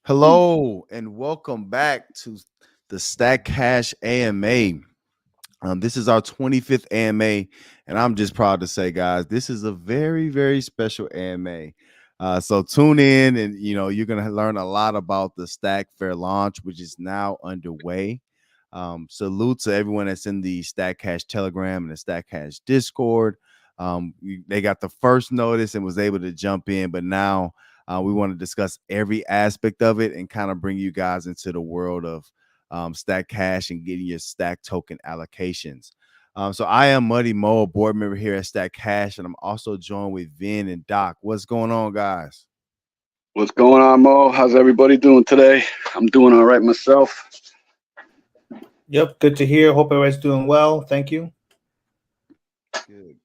Hello and welcome back to the Stack Cash AMA. This is our 25th AMA, and I'm just proud to say, guys, this is a very, very special AMA. So tune in, and you're gonna learn a lot about the Stack Fair launch, which is now underway. Salute to everyone that's in the Stack Cash Telegram and the Stack Cash Discord. They got the first notice and was able to jump in, but now we want to discuss every aspect of it and kind of bring you guys into the world of Stack Cash and getting your Stack token allocations. So I am Muddy Mo, a board member here at Stack Cash, and I'm also joined with Vin and Doc. What's going on, guys? What's going on, Mo? How's everybody doing today? I'm doing all right myself. Yep, good to hear. Hope everybody's doing well. Thank you.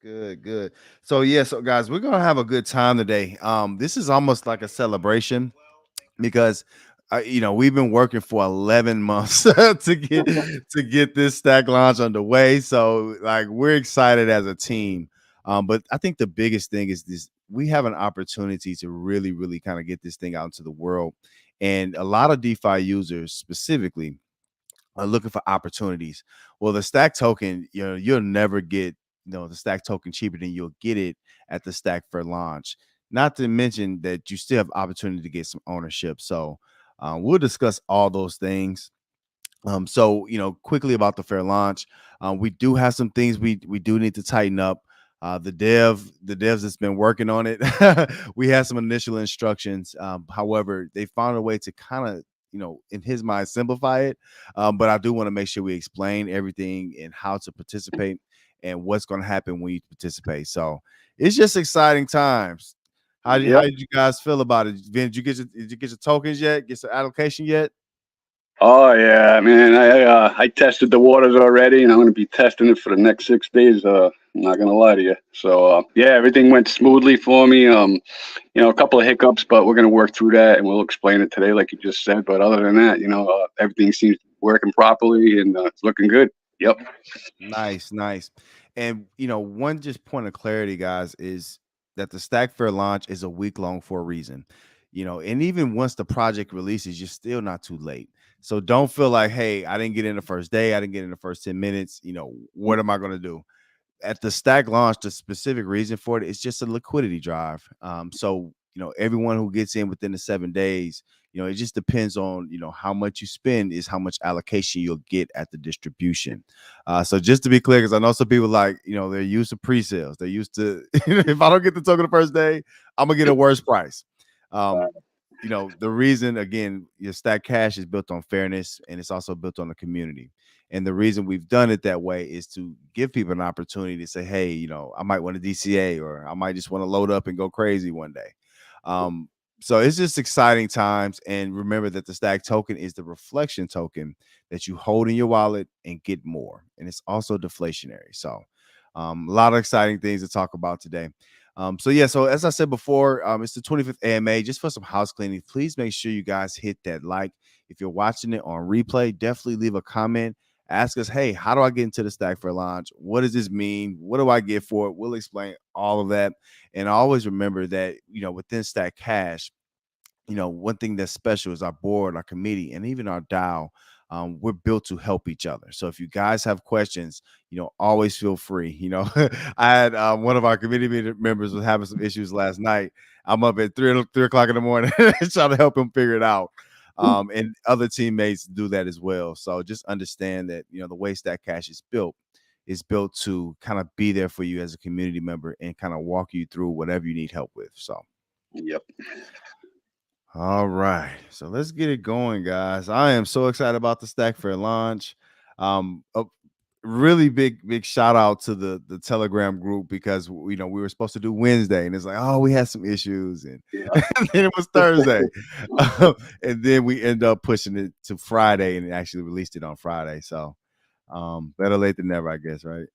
Good. So guys, we're gonna have a good time today. This is almost like a celebration because we've been working for 11 months to get this Stack launch underway. So like we're excited as a team. But I think the biggest thing is this: we have an opportunity to really kind of get this thing out into the world. And a lot of DeFi users specifically are looking for opportunities. Well, the Stack token, you'll never get the Stack token cheaper than you'll get it at the Stack for launch. Not to mention that you still have opportunity to get some ownership. So we'll discuss all those things. So quickly about the fair launch, we do have some things we do need to tighten up. The devs that's been working on it, we had some initial instructions. However, they found a way to kind of in his mind simplify it. But I do want to make sure we explain everything and how to participate and what's going to happen when you participate. So it's just exciting times. How did you guys feel about it? Vin, did you get your tokens yet? Get some allocation yet? Oh yeah, man. I tested the waters already, and I'm going to be testing it for the next 6 days. I'm not going to lie to you. So yeah, everything went smoothly for me. A couple of hiccups, but we're going to work through that, and we'll explain it today, like you just said. But other than that, everything seems to be working properly, and it's looking good. Yep. Nice. And one just point of clarity, guys, is that the Stack Fair launch is a week long for a reason. And even once the project releases, you're still not too late. So don't feel like, hey, I didn't get in the first day, I didn't get in the first 10 minutes. What am I going to do? At the Stack launch, the specific reason for it is just a liquidity drive. So everyone who gets in within the 7 days, it just depends on how much you spend is how much allocation you'll get at the distribution. So just to be clear, because I know some people like they're used to pre-sales, they're used to if I don't get the token the first day, I'm gonna get a worse price. The reason, again, your Stack Cash is built on fairness, and it's also built on the community. And the reason we've done it that way is to give people an opportunity to say, hey, I might want a DCA, or I might just want to load up and go crazy one day. So it's just exciting times. And remember that the Stack token is the reflection token that you hold in your wallet and get more. And it's also deflationary. So a lot of exciting things to talk about today. So as I said before, it's the 25th AMA. Just for some house cleaning, please make sure you guys hit that like. If you're watching it on replay, definitely leave a comment. Ask us, hey, how do I get into the Stack for launch? What does this mean? What do I get for it? We'll explain all of that. And always remember that, within Stack Cash, one thing that's special is our board, our committee, and even our DAO. We're built to help each other. So if you guys have questions, always feel free. I had one of our committee members was having some issues last night. I'm up at 3 o'clock in the morning trying to help him figure it out. And other teammates do that as well. So just understand that, the way Stack Cash is built to kind of be there for you as a community member and kind of walk you through whatever you need help with. So, Yep. All right. So let's get it going, guys. I am so excited about the Stack Fair launch. A really big shout out to the Telegram group, because we were supposed to do Wednesday, and it's like, oh, we had some issues, and, and then it was Thursday. And then we end up pushing it to Friday, and actually released it on Friday. So better late than never, I guess, right?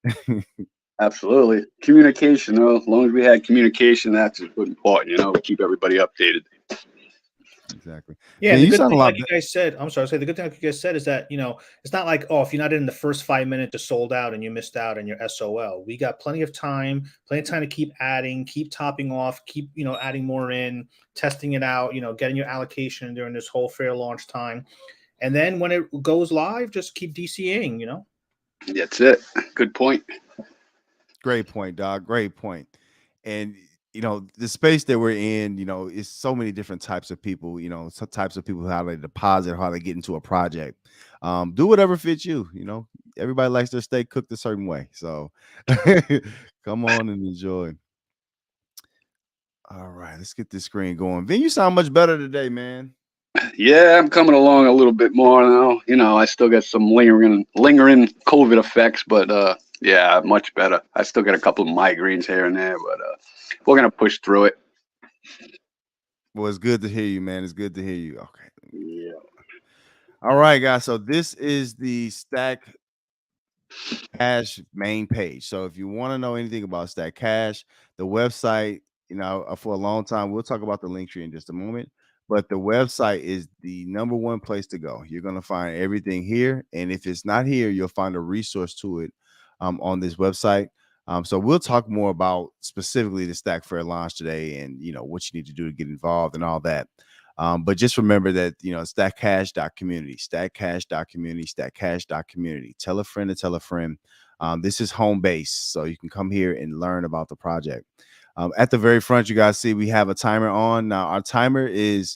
Absolutely. Communication, as long as we had communication, that's important, to keep everybody updated. exactly. Yeah, Man, and the you good sound a thing, lot like you guys said, I'm sorry, say the good thing, like you guys said, is that it's not like, oh, if you're not in the first 5 minutes, it's sold out and you missed out and you're SOL. We got plenty of time to keep adding, keep topping off, keep adding more in, testing it out, getting your allocation during this whole fair launch time, and then when it goes live, just keep DCing. That's it. Good point. Great point, dog. Great point. And the space that we're in, is so many different types of people. Some types of people how they deposit, how they get into a project. Do whatever fits you. Everybody likes their steak cooked a certain way. So come on and enjoy. All right, let's get this screen going. Vin, you sound much better today, man. Yeah, I'm coming along a little bit more now. I still got some lingering COVID effects, but yeah, much better. I still got a couple of migraines here and there, but we're gonna push through it. Well, it's good to hear you, man. It's good to hear you. Okay. Yeah. All right, guys. So this is the Stack Cash main page. So if you want to know anything about Stack Cash, the website, for a long time, we'll talk about the link tree in just a moment. But the website is the number one place to go. You're going to find everything here. And if it's not here, you'll find a resource to it on this website. So we'll talk more about specifically the Stack Fair launch today and, what you need to do to get involved and all that. But just remember that, stackcash.community, stackcash.community, stackcash.community. Tell a friend to tell a friend. This is home base, so you can come here and learn about the project. At the very front, you guys see we have a timer on. Now, our timer it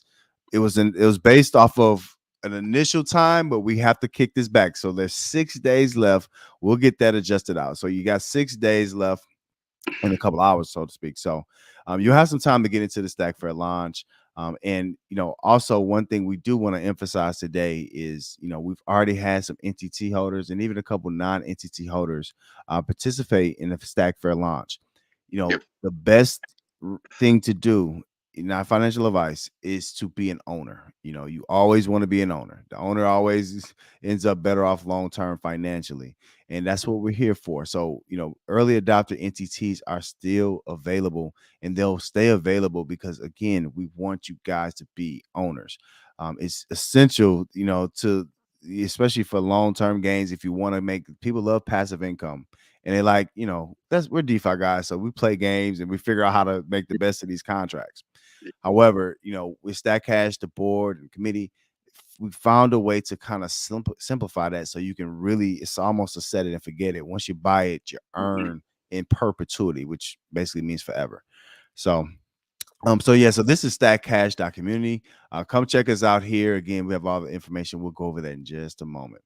was based off of an initial time, but we have to kick this back. So there's 6 days left. We'll get that adjusted out. So you got 6 days left in a couple hours, so to speak. So you have some time to get into the Stack Fair launch. And also one thing we do want to emphasize today is we've already had some NTT holders and even a couple non-NTT holders participate in the Stack Fair launch. Yep. The best thing to do, not financial advice, is to be an owner. You always want to be an owner. The owner always ends up better off long term financially, and that's what we're here for. So early adopter entities are still available, and they'll stay available because again, we want you guys to be owners. It's essential, to especially for long term gains. If you want to make people love passive income, and they like, we're DeFi guys, so we play games and we figure out how to make the best of these contracts. However, with Stack Cash, the board and committee, we found a way to kind of simplify that so you can really, it's almost a set it and forget it. Once you buy it, you earn in perpetuity, which basically means forever. So so this is stackcash.community. Come check us out here. Again, we have all the information. We'll go over that in just a moment.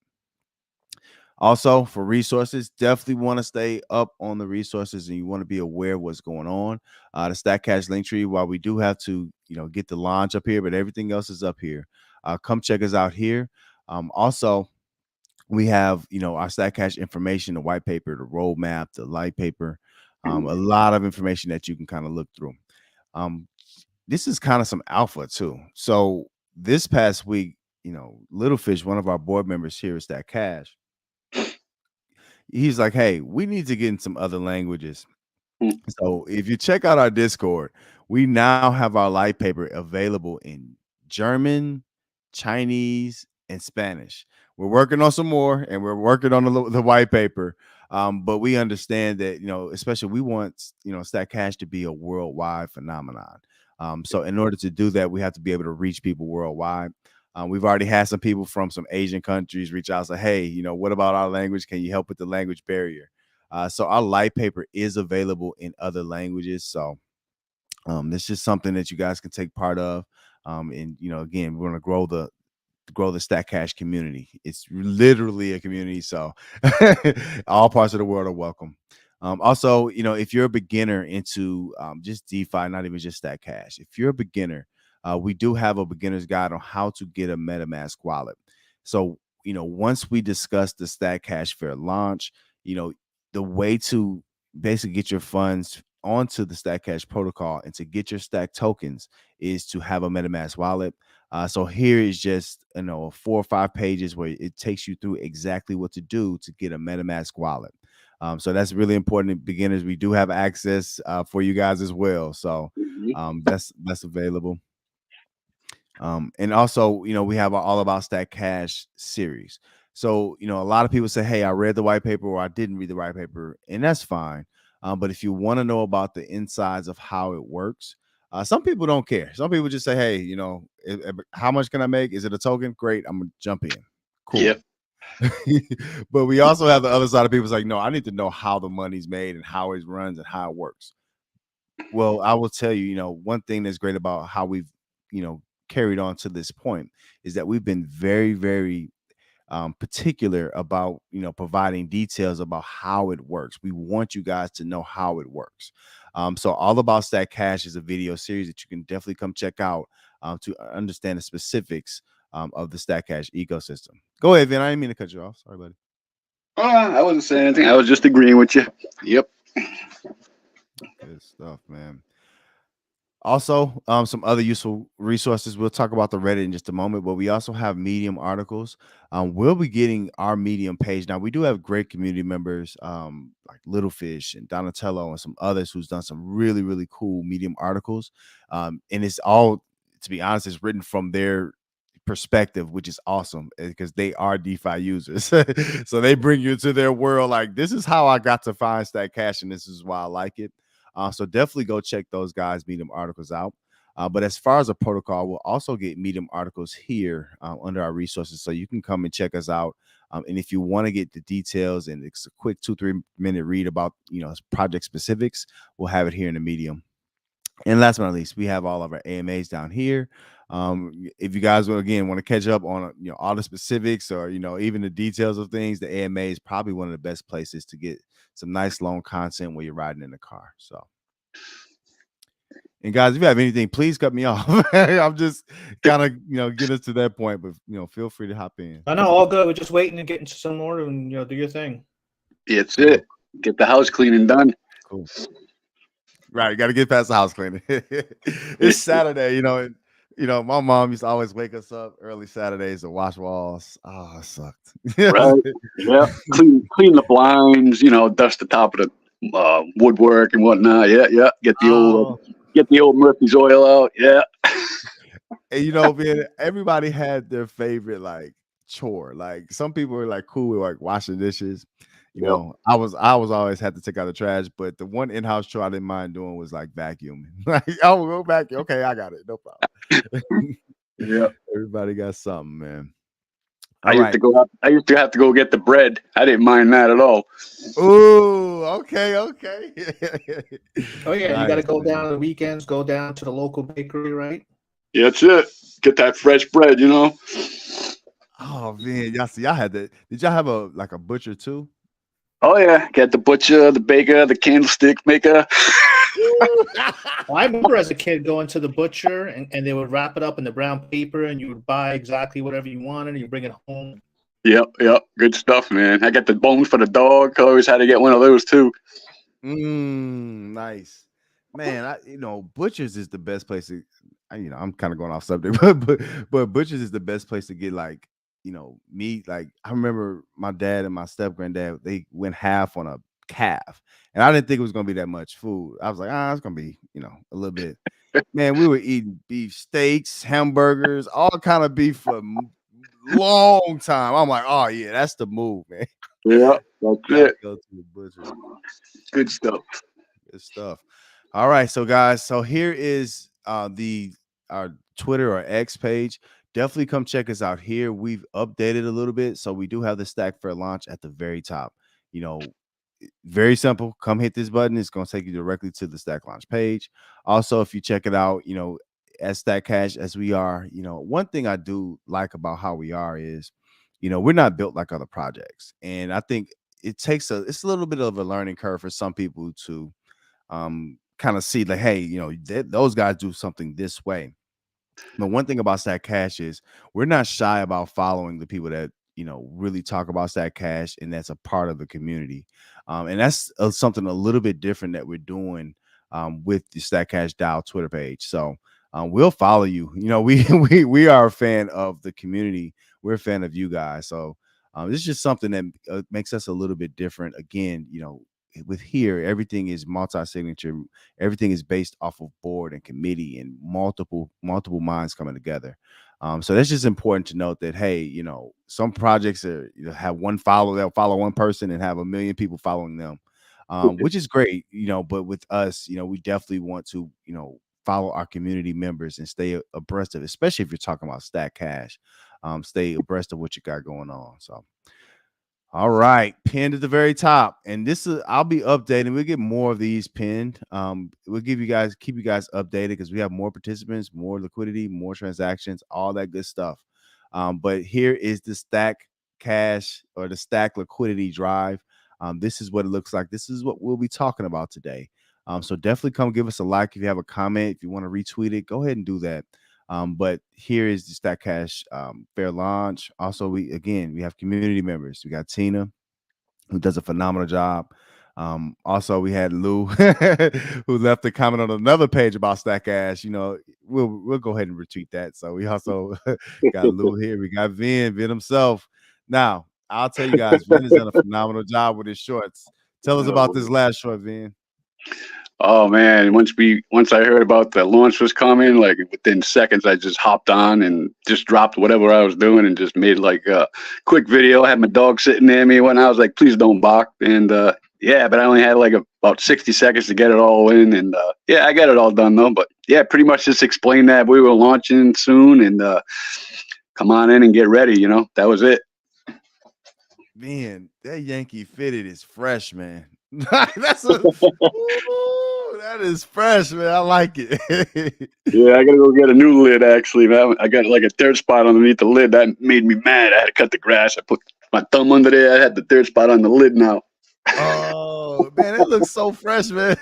Also, for resources, definitely want to stay up on the resources and you want to be aware of what's going on. The Stack Cash link tree, while we do have to, get the launch up here, but everything else is up here. Come check us out here. Also, we have, our Stack Cash information, the white paper, the roadmap, the light paper, a lot of information that you can kind of look through. This is kind of some alpha too. So this past week, Little Fish, one of our board members here at Stack Cash, he's like, hey, we need to get in some other languages. So if you check out our Discord, we now have our light paper available in German, Chinese, and Spanish. We're working on some more, and we're working on the white paper. But we understand that, especially we want, Stack Cash to be a worldwide phenomenon. So in order to do that, we have to be able to reach people worldwide. We've already had some people from some Asian countries reach out and say, hey, what about our language? Can you help with the language barrier? So our light paper is available in other languages. So this is something that you guys can take part of. And again, we're going to grow the Stack Cash community. It's literally a community. So all parts of the world are welcome. Also, if you're a beginner into just DeFi, not even just Stack Cash, if you're a beginner, we do have a beginner's guide on how to get a MetaMask wallet. So, once we discuss the Stack Cash Fair launch, the way to basically get your funds onto the Stack Cash protocol and to get your Stack tokens is to have a MetaMask wallet. So here is just 4 or 5 pages where it takes you through exactly what to do to get a MetaMask wallet. So that's really important. Beginners, we do have access for you guys as well. So that's available. And also, we have our All About Stack Cash series. So, a lot of people say, hey, I read the white paper or I didn't read the white paper, and that's fine. But if you want to know about the insides of how it works, some people don't care. Some people just say, hey, how much can I make? Is it a token? Great. I'm going to jump in. Cool. Yep. But we also have the other side of people like, no, I need to know how the money's made and how it runs and how it works. Well, I will tell you, one thing that's great about how we've, carried on to this point is that we've been very, very particular about, providing details about how it works. We want you guys to know how it works. So All About Stack Cash is a video series that you can definitely come check out to understand the specifics of the Stack Cash ecosystem. Go ahead, Vin. I didn't mean to cut you off. Sorry, buddy. I wasn't saying anything. I was just agreeing with you. Yep. Good stuff, man. Also, some other useful resources. We'll talk about the Reddit in just a moment, but we also have Medium articles. We'll be getting our Medium page. Now, we do have great community members like Little Fish and Donatello and some others who's done some really, really cool Medium articles. And it's all, to be honest, it's written from their perspective, which is awesome because they are DeFi users. So they bring you into their world like, this is how I got to find Stack Cash, and this is why I like it. So definitely go check those guys' Medium articles out. But as far as a protocol, we'll also get Medium articles here under our resources, so you can come and check us out. And if you want to get the details and it's a quick 2-3 minute read about project specifics, we'll have it here in the Medium. And last but not least, we have all of our AMAs down here. If you guys want to catch up on all the specifics or even the details of things, the AMA is probably one of the best places to get some nice long content while you're riding in the car. So, and guys, if you have anything, please cut me off. I'm just kind of get us to that point, but feel free to hop in. I know, all good. We're just waiting to get into some more and do your thing. It's it. Get the house cleaning done. Cool. Right, you got to get past the house cleaning. It's Saturday, my mom used to always wake us up early Saturdays to wash walls. Oh, it sucked. Right. Yeah. Clean the blinds, dust the top of the woodwork and whatnot. Yeah. Get the old Murphy's oil out. Yeah. And man, everybody had their favorite chore. Like some people were cool with washing dishes. I was always had to take out the trash, but the one in-house chore I didn't mind doing was vacuuming. I will go back. Okay, I got it. No problem. Yeah. Everybody got something, man. I used to have to go get the bread. I didn't mind that at all. Ooh, okay. Oh yeah, nice, you got to go down on the weekends. Go down to the local bakery, right? Yeah, that's it. Get that fresh bread, Oh man, y'all had that. Did y'all have a butcher too? Oh yeah, get the butcher, the baker, the candlestick maker. Well, I remember as a kid going to the butcher and they would wrap it up in the brown paper and you would buy exactly whatever you wanted and you bring it home. Yep. Good stuff, man. I got the bones for the dog. I always had to get one of those too. Nice. Man, butchers is the best place to, I'm kind of going off subject, but butchers is the best place to get meat. I remember my dad and my step granddad, they went half on a calf, and I didn't think it was gonna be that much food. I was like, it's gonna be a little bit. Man, we were eating beef steaks, hamburgers, all kind of beef for a long time. I'm like, oh yeah, that's the move, man. Yeah, that's it. Go to the butcher. Good stuff. Good stuff. All right, so guys, so here is our Twitter or X page. Definitely come check us out here. We've updated a little bit, so we do have the Stack Fair launch at the very top. Very simple. Come hit this button. It's going to take you directly to the Stack launch page. Also, if you check it out, as Stack Cash as we are, one thing I do like about how we are is, we're not built like other projects, and I think it's a little bit of a learning curve for some people to kind of see hey, those guys do something this way. But one thing about Stack Cash is we're not shy about following the people that really talk about Stack Cash, and that's a part of the community. And that's something a little bit different that we're doing with the Stack Cash DAO Twitter page. So we'll follow you. We are a fan of the community. We're a fan of you guys. So this is just something that makes us a little bit different. Again, with here, everything is multi-signature. Everything is based off of board and committee and multiple minds coming together. So that's just important to note that, hey, some projects are, have one follow, they'll follow one person and have a million people following them, which is great, but with us, we definitely want to, follow our community members and stay abreast of it, especially if you're talking about Stack Cash. Stay abreast of what you got going on. So all right, pinned at the very top, and this is, I'll be updating. We'll get more of these pinned. We'll keep you guys updated because we have more participants, more liquidity, more transactions, all that good stuff. But here is the Stack Cash or the Stack Liquidity Drive. This is what it looks like. This is what we'll be talking about today. So definitely come give us a like if you have a comment. If you want to retweet it, go ahead and do that. But here is the Stack Cash fair launch. Also, we have community members. We got Tina, who does a phenomenal job. Also, we had Lou, who left a comment on another page about Stack Cash. We'll go ahead and retweet that. So we also got Lou here. We got Vin himself. Now, I'll tell you guys, Vin has done a phenomenal job with his shorts. Tell us about this last short, Vin. Oh man, once I heard about the launch was coming, like within seconds I just hopped on and just dropped whatever I was doing and just made like a quick video. I had my dog sitting near me when I was like, please don't bark. And yeah, but I only had like about 60 seconds to get it all in. And yeah, I got it all done though. But yeah, pretty much just explained that we were launching soon and come on in and get ready. That was it. Man, that Yankee fitted is fresh, man. That is fresh, man. I like it. Yeah, I gotta go get a new lid. Actually, man. I got like a third spot underneath the lid. That made me mad. I had to cut the grass. I put my thumb under there. I had the third spot on the lid now. Oh man, it looks so fresh, man.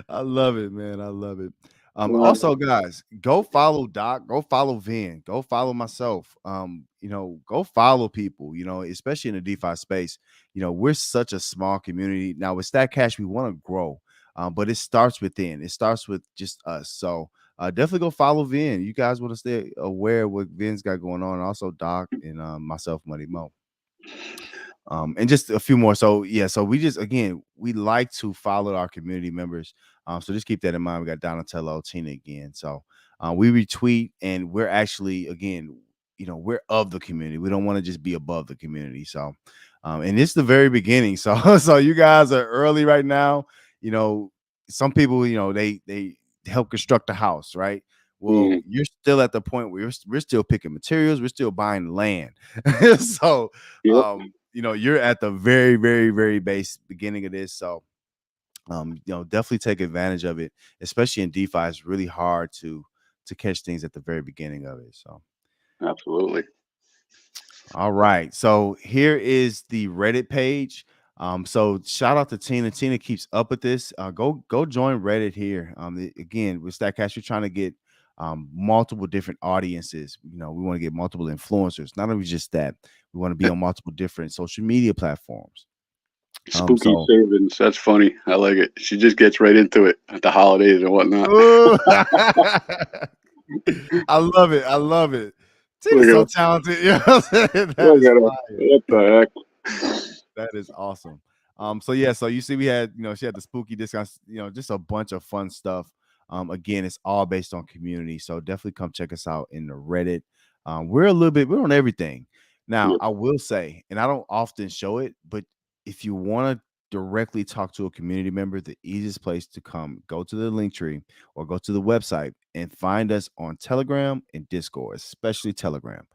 I love it, man. I love it. Also, guys, go follow Doc, go follow Vin, go follow myself. Go follow people, especially in the DeFi space. We're such a small community. Now with Stack Cash, we want to grow. But it starts within. It starts with just us. So definitely go follow Vin. You guys want to stay aware of what Vin's got going on. Also, Doc and myself, Money Mo. And just a few more. So yeah, so we like to follow our community members. So just keep that in mind. We got Donatello, Tina again. So we retweet, and we're actually we're of the community. We don't want to just be above the community. So and it's the very beginning. So so you guys are early right now. Some people, they help construct a house, right? Well, you're still at the point where we're still picking materials, we're still buying land. So you're at the very, very, very base beginning of this. So definitely take advantage of it, especially in DeFi. It's really hard to catch things at the very beginning of it. So absolutely. All right. So here is the Reddit page. So shout out to Tina. Tina keeps up with this. Go join Reddit here. Again, with StackCash, we're trying to get multiple different audiences. We want to get multiple influencers. Not only just that, we want to be on multiple different social media platforms. Spooky savings. That's funny. I like it. She just gets right into it at the holidays and whatnot. I love it. I love it. Tina's so talented. What the heck? That is awesome. So yeah, so you see we had, she had the spooky discounts, just a bunch of fun stuff. Again, it's all based on community. So definitely come check us out in the Reddit. We're on everything. Now, I will say, and I don't often show it, but if you want to directly talk to a community member, the easiest place to go to the link tree or go to the website and find us on Telegram and Discord, especially Telegram.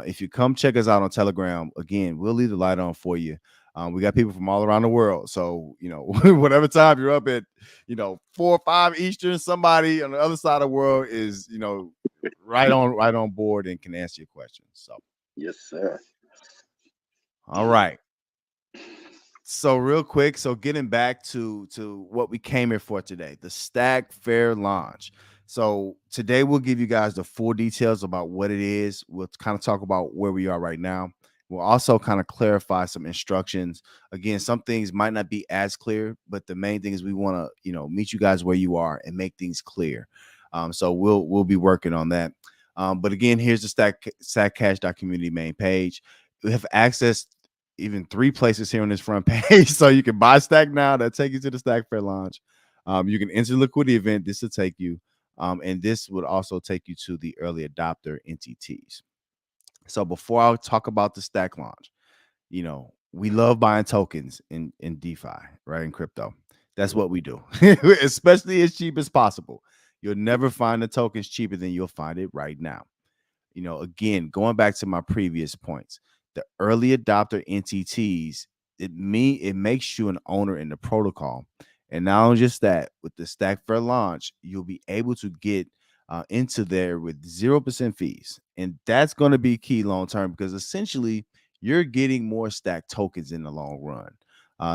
If you come check us out on Telegram, again, we'll leave the light on for you. We got people from all around the world. So, whatever time you're up at, 4 or 5 Eastern, somebody on the other side of the world is, right on board and can answer your questions. So, yes, sir. All right. So real quick, getting back to what we came here for today, the Stack Fair launch. So today we'll give you guys the full details about what it is. We'll kind of talk about where we are right now. We'll also kind of clarify some instructions. Again, some things might not be as clear, but the main thing is we want to, meet you guys where you are and make things clear. So we'll be working on that. But again, here's the StackCash.community main page. We have access. even 3 places here on this front page. So you can buy Stack now. That take you to the Stack Fair launch. You can enter the liquidity event. This will take you. And this would also take you to the early adopter NTTs. So before I talk about the Stack launch, we love buying tokens in DeFi, right? In crypto. That's what we do, especially as cheap as possible. You'll never find the tokens cheaper than you'll find it right now. Again, going back to my previous points, the early adopter NTTs, it makes you an owner in the protocol. And not only just that, with the Stack Fair launch, you'll be able to get into there with 0% fees. And that's going to be key long term, because essentially you're getting more Stack tokens in the long run.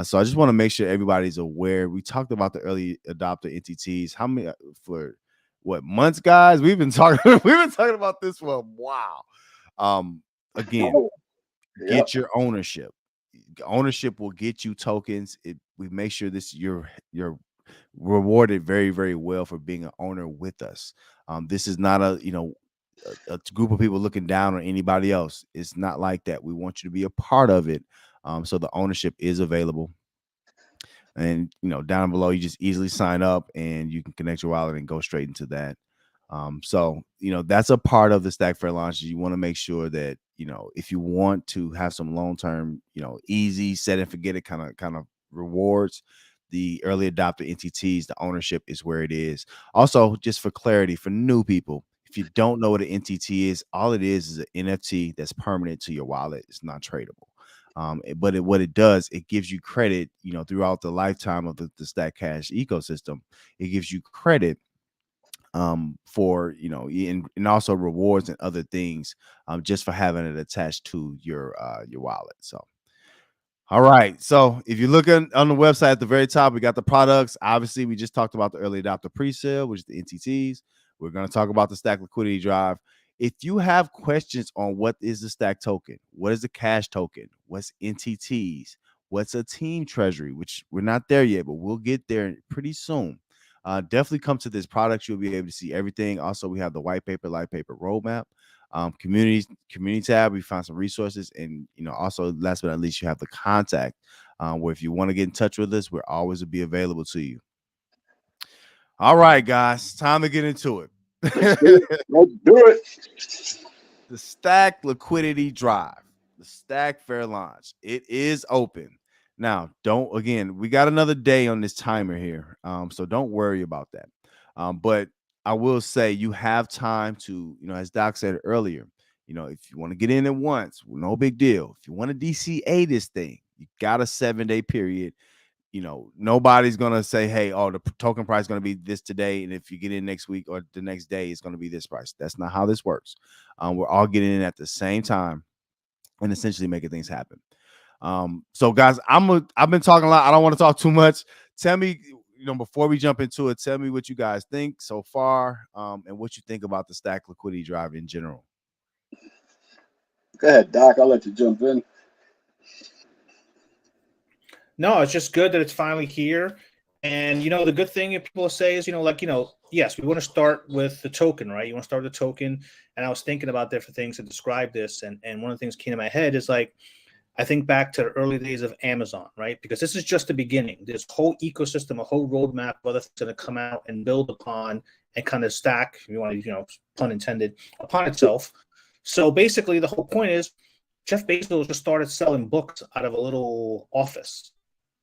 So I just want to make sure everybody's aware. We talked about the early adopter NTTs. How many for what months, guys? We've been talking about this for a while. Again, get your ownership. Ownership will get you tokens. We make sure you're rewarded very, very well for being an owner with us. This is not a group of people looking down on anybody else. It's not like that. We want you to be a part of it. So the ownership is available. And down below, you just easily sign up and you can connect your wallet and go straight into that. So that's a part of the Stack Fair launch. You want to make sure that if you want to have some long-term, easy set and forget it kind of rewards, the early adopter NTTs, the ownership is where it is. Also, just for clarity for new people, if you don't know what an NTT is, all it is an NFT that's permanent to your wallet. It's not tradable. But what it does, it gives you credit, throughout the lifetime of the Stack Cash ecosystem. It gives you credit for and also rewards and other things just for having it attached to your wallet. So all right, so if you're looking on the website at the very top, we got the products. Obviously, we just talked about the early adopter pre-sale, which is the NTTs. We're going to talk about the Stack Liquidity Drive. If you have questions on what is the Stack token, what is the cash token, what's NTTs, what's a team treasury, which we're not there yet, but we'll get there pretty soon. Definitely come to this product. You'll be able to see everything. Also, we have the white paper, light paper roadmap, community tab. We found some resources, and also last but not least, you have the contact where if you want to get in touch with us, we're always will be available to you. All right, guys, time to get into it. Let's do it. The Stack Liquidity Drive, the Stack Fair launch. It is open. Now, we got another day on this timer here. So don't worry about that. But I will say you have time to, as Doc said earlier, if you want to get in at once, no big deal. If you want to DCA this thing, you got a 7-day period. Nobody's going to say, hey, the token price is going to be this today. And if you get in next week or the next day, it's going to be this price. That's not how this works. We're all getting in at the same time and essentially making things happen. So guys, I've been talking a lot. I don't want to talk too much. Tell me, before we jump into it, tell me what you guys think so far, and what you think about the Stack Liquidity Drive in general. Go ahead, Doc. I'll let you jump in. No, it's just good that it's finally here. And, the good thing that people say is, yes, we want to start with the token, right? You want to start with the token. And I was thinking about different things to describe this. And one of the things that came to my head is I think back to the early days of Amazon, right? Because this is just the beginning. This whole ecosystem, a whole roadmap of other things going to come out and build upon and kind of stack, if you want to, pun intended, upon itself. So basically the whole point is Jeff Bezos just started selling books out of a little office.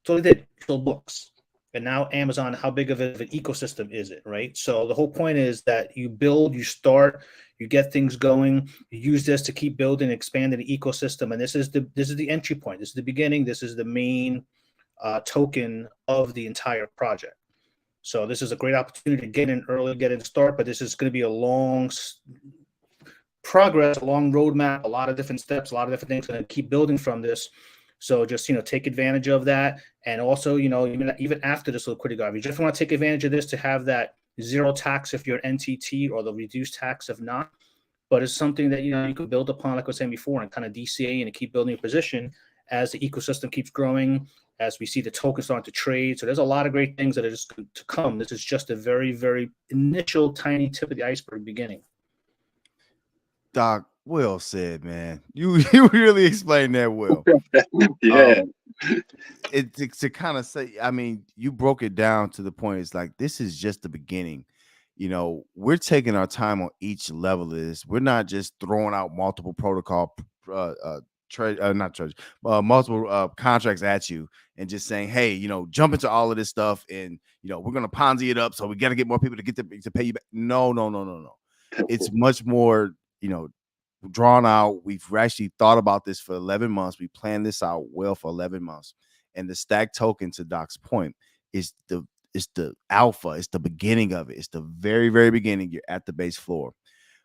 So they did, sold books. And now Amazon, how big of an ecosystem is it, right? So the whole point is that you build, you start, you get things going, you use this to keep building, expanding the ecosystem. And this is the entry point. This is the beginning. This is the main token of the entire project. So this is a great opportunity to get in early, get in start, but this is going to be a long progress, a long roadmap, a lot of different steps, a lot of different things going to keep building from this. So just, take advantage of that. And also, even after this liquidity drive, you just want to take advantage of this to have that zero tax if you're an NTT or the reduced tax if not. But it's something that, you could build upon, like I was saying before, and kind of DCA and keep building your position as the ecosystem keeps growing, as we see the tokens starting to trade. So there's a lot of great things that are just going to come. This is just a very, very initial tiny tip of the iceberg beginning. Doc, Well said, man. You really explained that well. Yeah. Um, it to kind of say, I mean, you broke it down to the point. It's like this is just the beginning. We're taking our time on each level of this. We're not just throwing out multiple protocol, not treasure, multiple contracts at you and just saying, hey, jump into all of this stuff, and we're gonna Ponzi it up, so we got to get more people to get to pay you back. No, no, no, no, no. It's much more, drawn out. We've actually thought about this for 11 months. We planned this out well for 11 months. And the stack token, to Doc's point, is the alpha. It's the beginning of it. It's the very, very beginning. You're at the base floor.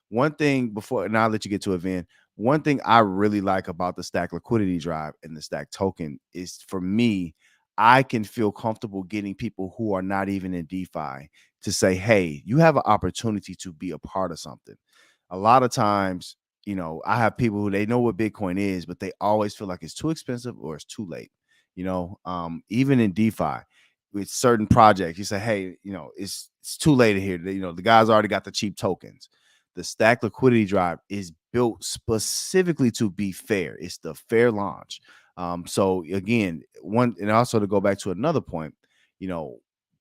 One thing before, and I'll let you get to it, Vin. One thing I really like about the Stack Liquidity Drive and the Stack Token is, for me, I can feel comfortable getting people who are not even in DeFi to say, hey, you have an opportunity to be a part of something. A lot of times, I have people who, they know what Bitcoin is, but they always feel like it's too expensive or it's too late. Even in DeFi, with certain projects, you say, hey, it's too late here. The guys already got the cheap tokens. The Stack Liquidity Drive is built specifically to be fair. It's the fair launch. So again, and also to go back to another point,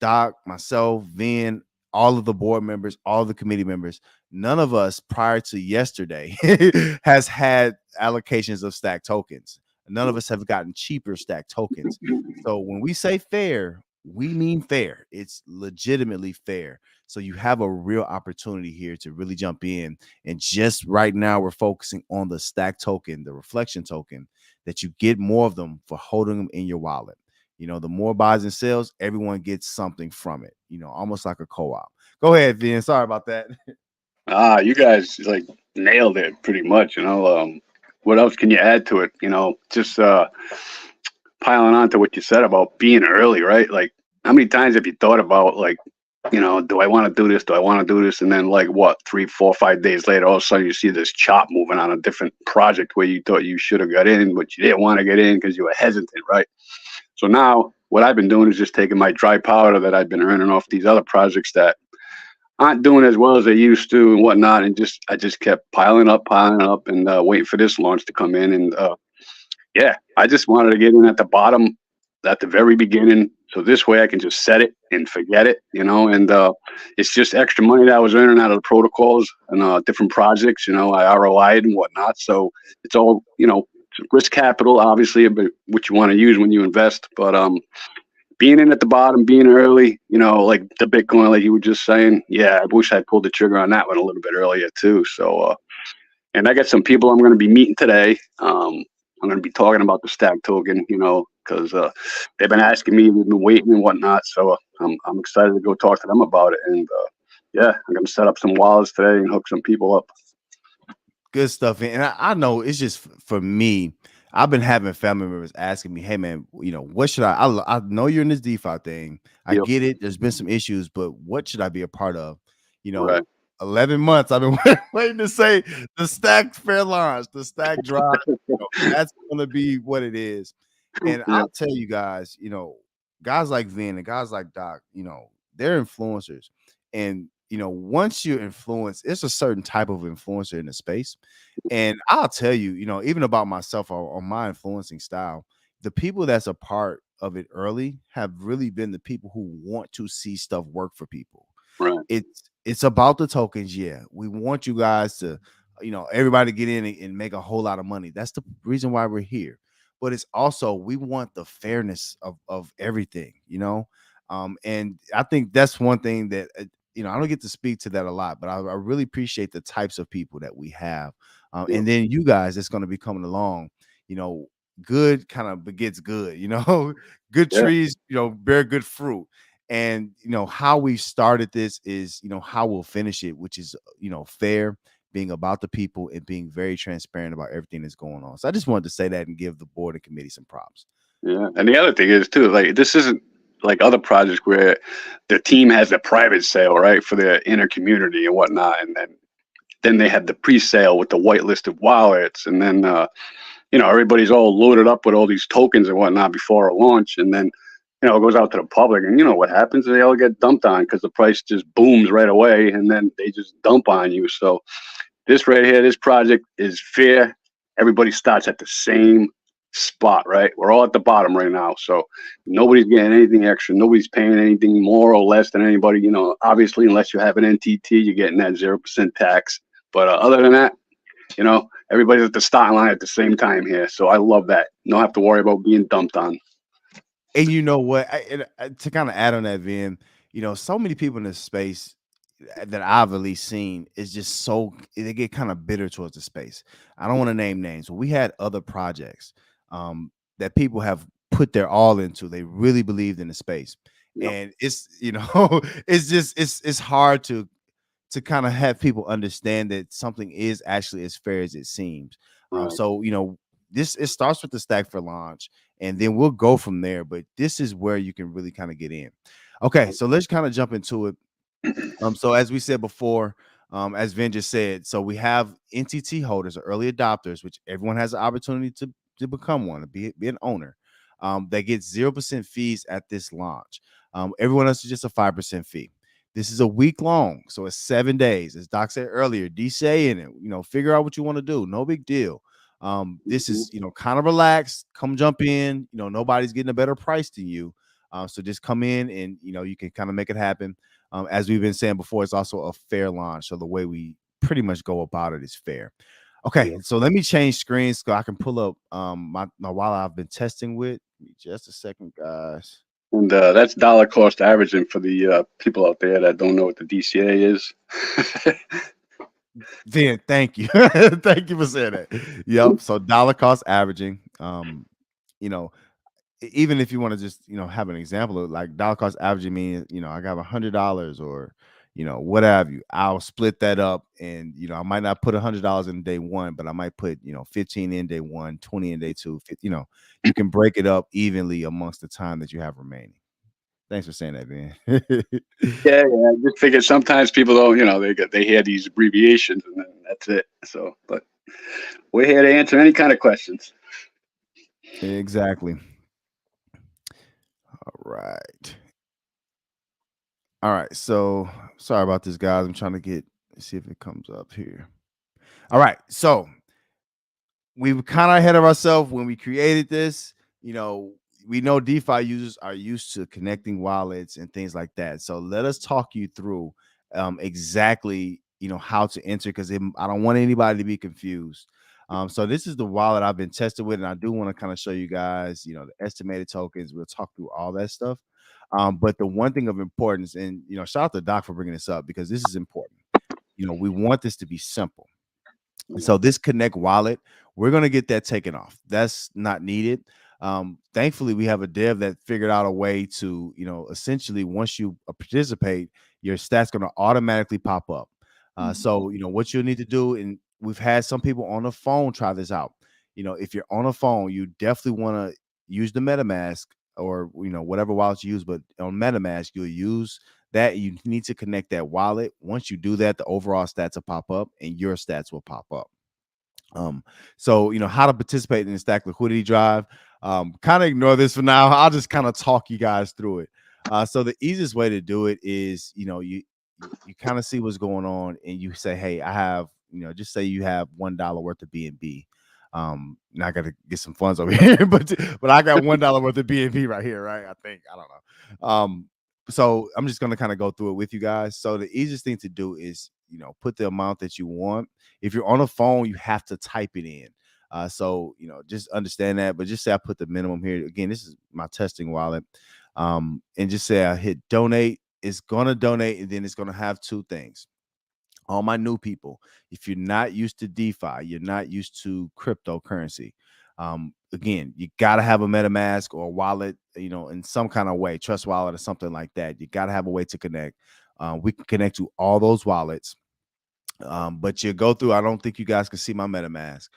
Doc, myself, Vin, all of the board members, all the committee members, none of us prior to yesterday has had allocations of stack tokens. None of us have gotten cheaper stack tokens. So when we say fair, we mean fair. It's legitimately fair. So you have a real opportunity here to really jump in. And just right now, we're focusing on the stack token, the reflection token, that you get more of them for holding them in your wallet. The more buys and sells, everyone gets something from it, almost like a co-op. Go ahead, Vin. Sorry about that. You guys like nailed it pretty much. What else can you add to it? Just piling on to what you said about being early, right? Like, how many times have you thought about, like, do I want to do this? Do I want to do this? And then, like, what, 3, 4, 5 days later, all of a sudden you see this chop moving on a different project where you thought you should have got in, but you didn't want to get in because you were hesitant, right? So now what I've been doing is just taking my dry powder that I've been earning off these other projects that aren't doing as well as they used to and whatnot, and I just kept piling up, and waiting for this launch to come in. And yeah, I just wanted to get in at the bottom, at the very beginning, so this way I can just set it and forget it, and it's just extra money that I was earning out of the protocols and different projects. I ROI'd and whatnot, so it's all, risk capital, obviously, but what you want to use when you invest. But being in at the bottom, being early, like the Bitcoin, like you were just saying, yeah, I wish I pulled the trigger on that one a little bit earlier too. So, and I got some people I'm going to be meeting today. I'm going to be talking about the Stack token, because they've been asking me, we've been waiting and whatnot. So I'm excited to go talk to them about it. And yeah, I'm going to set up some wallets today and hook some people up. Good stuff. And I know it's just for me. I've been having family members asking me, hey, man, what should I know you're in this DeFi thing. I Yep. get it. There's been some issues, but what should I be a part of? Right. 11 months I've been waiting to say the Stack Fair launch, the Stack Drive. That's going to be what it is. And Yeah. I'll tell you guys, guys like Vin and guys like Doc, they're influencers. And, once you influence, it's a certain type of influencer in the space. And I'll tell you, even about myself or my influencing style, the people that's a part of it early have really been the people who want to see stuff work for people. Right. It's about the tokens. Yeah, we want you guys to, everybody get in and make a whole lot of money. That's the reason why we're here. But it's also, we want the fairness of everything, and I think that's one thing that I don't get to speak to that a lot, but I really appreciate the types of people that we have. And then you guys that's going to be coming along, good kind of begets good, good trees, bear good fruit. And, how we started this is, how we'll finish it, which is, fair, being about the people and being very transparent about everything that's going on. So I just wanted to say that and give the board and committee some props. Yeah. And the other thing is too, like, this isn't like other projects where the team has a private sale, right, for their inner community and whatnot. And then they have the pre-sale with the whitelisted wallets. And then, everybody's all loaded up with all these tokens and whatnot before a launch. And then, it goes out to the public, and what happens? They all get dumped on because the price just booms right away, and then they just dump on you. So this right here, this project is fair. Everybody starts at the same spot, right? We're all at the bottom right now, so nobody's getting anything extra. Nobody's paying anything more or less than anybody. You know, obviously, unless you have an NTT, you're getting that 0% tax. But other than that, you know, everybody's at the starting line at the same time here. So I love that. Don't have to worry about being dumped on. And you know what? To kind of add on that, Vin, you know, so many people in this space that I've at least seen is just so they get kind of bitter towards the space. I don't want to name names, but we had other projects that people have put their all into. They really believed in the space, Yep. and it's it's just it's hard to kind of have people understand that something is actually as fair as it seems. Right. So this it starts with the stack for launch, and then we'll go from there. But this is where you can really kind of get in. Okay, so let's kind of jump into it. So as we said before, as Vin just said, so we have NTT holders or early adopters, which everyone has the opportunity to become one, to be an owner. They get 0% fees at this launch. Everyone else is just a 5% fee. This is a week long, so it's 7 days. As Doc said earlier, DCA in it, figure out what you want to do. No big deal. This is, kind of relaxed. Come jump in. Nobody's getting a better price than you. So just come in and, you can kind of make it happen. As we've been saying before, it's also a fair launch. So the way we pretty much go about it is fair. Okay, Yeah. so let me change screens so I can pull up my wallet I've been testing with. Just a second, guys. And that's dollar cost averaging for the people out there that don't know what the DCA is. Then thank you. Thank you for saying that. Yep. So dollar cost averaging. You know, even if you want to just have an example of like dollar cost averaging means I got $100 or what have you. I'll split that up, and I might not put $100 in day one, but I might put 15 in day one, 20 in day two. You can break it up evenly amongst the time that you have remaining. Thanks for saying that, man. Yeah, I just figured sometimes people don't, they hear these abbreviations and then that's it. So, but we're here to answer any kind of questions. Exactly. All right. All right. So sorry about this, guys. I'm trying to see if it comes up here. All right. So we were kind of ahead of ourselves when we created this. We know DeFi users are used to connecting wallets and things like that. So let us talk you through exactly how to enter, because I don't want anybody to be confused. So this is the wallet I've been tested with, and I do want to kind of show you guys, the estimated tokens. We'll talk through all that stuff. But the one thing of importance, and shout out to Doc for bringing this up, because this is important. We want this to be simple. And so this Connect wallet, we're going to get that taken off. That's not needed. Thankfully, we have a dev that figured out a way to, essentially once you participate, your stats going to automatically pop up. So, what you'll need to do, and we've had some people on the phone try this out. If you're on a phone, you definitely want to use the MetaMask or, whatever wallet you use, but on MetaMask, you'll use that. You need to connect that wallet. Once you do that, the overall stats will pop up and your stats will pop up. So how to participate in the Stack Liquidity Drive. Kind of ignore this for now. I'll just kind of talk you guys through it. So the easiest way to do it is, you kind of see what's going on, and you say, hey, I have, just say you have $1 worth of BNB. Now I got to get some funds over here, but I got $1 worth of BNB right here, right? I think, I don't know. So I'm just going to kind of go through it with you guys. So the easiest thing to do is, put the amount that you want. If you're on a phone, you have to type it in. So, just understand that, but just say I put the minimum here. Again, this is my testing wallet. And just say I hit donate. It's going to donate, and then it's going to have two things. All my new people, if you're not used to DeFi, you're not used to cryptocurrency. Again, you got to have a MetaMask or a wallet, in some kind of way, Trust Wallet or something like that. You got to have a way to connect. We can connect to all those wallets. But you go through, I don't think you guys can see my MetaMask.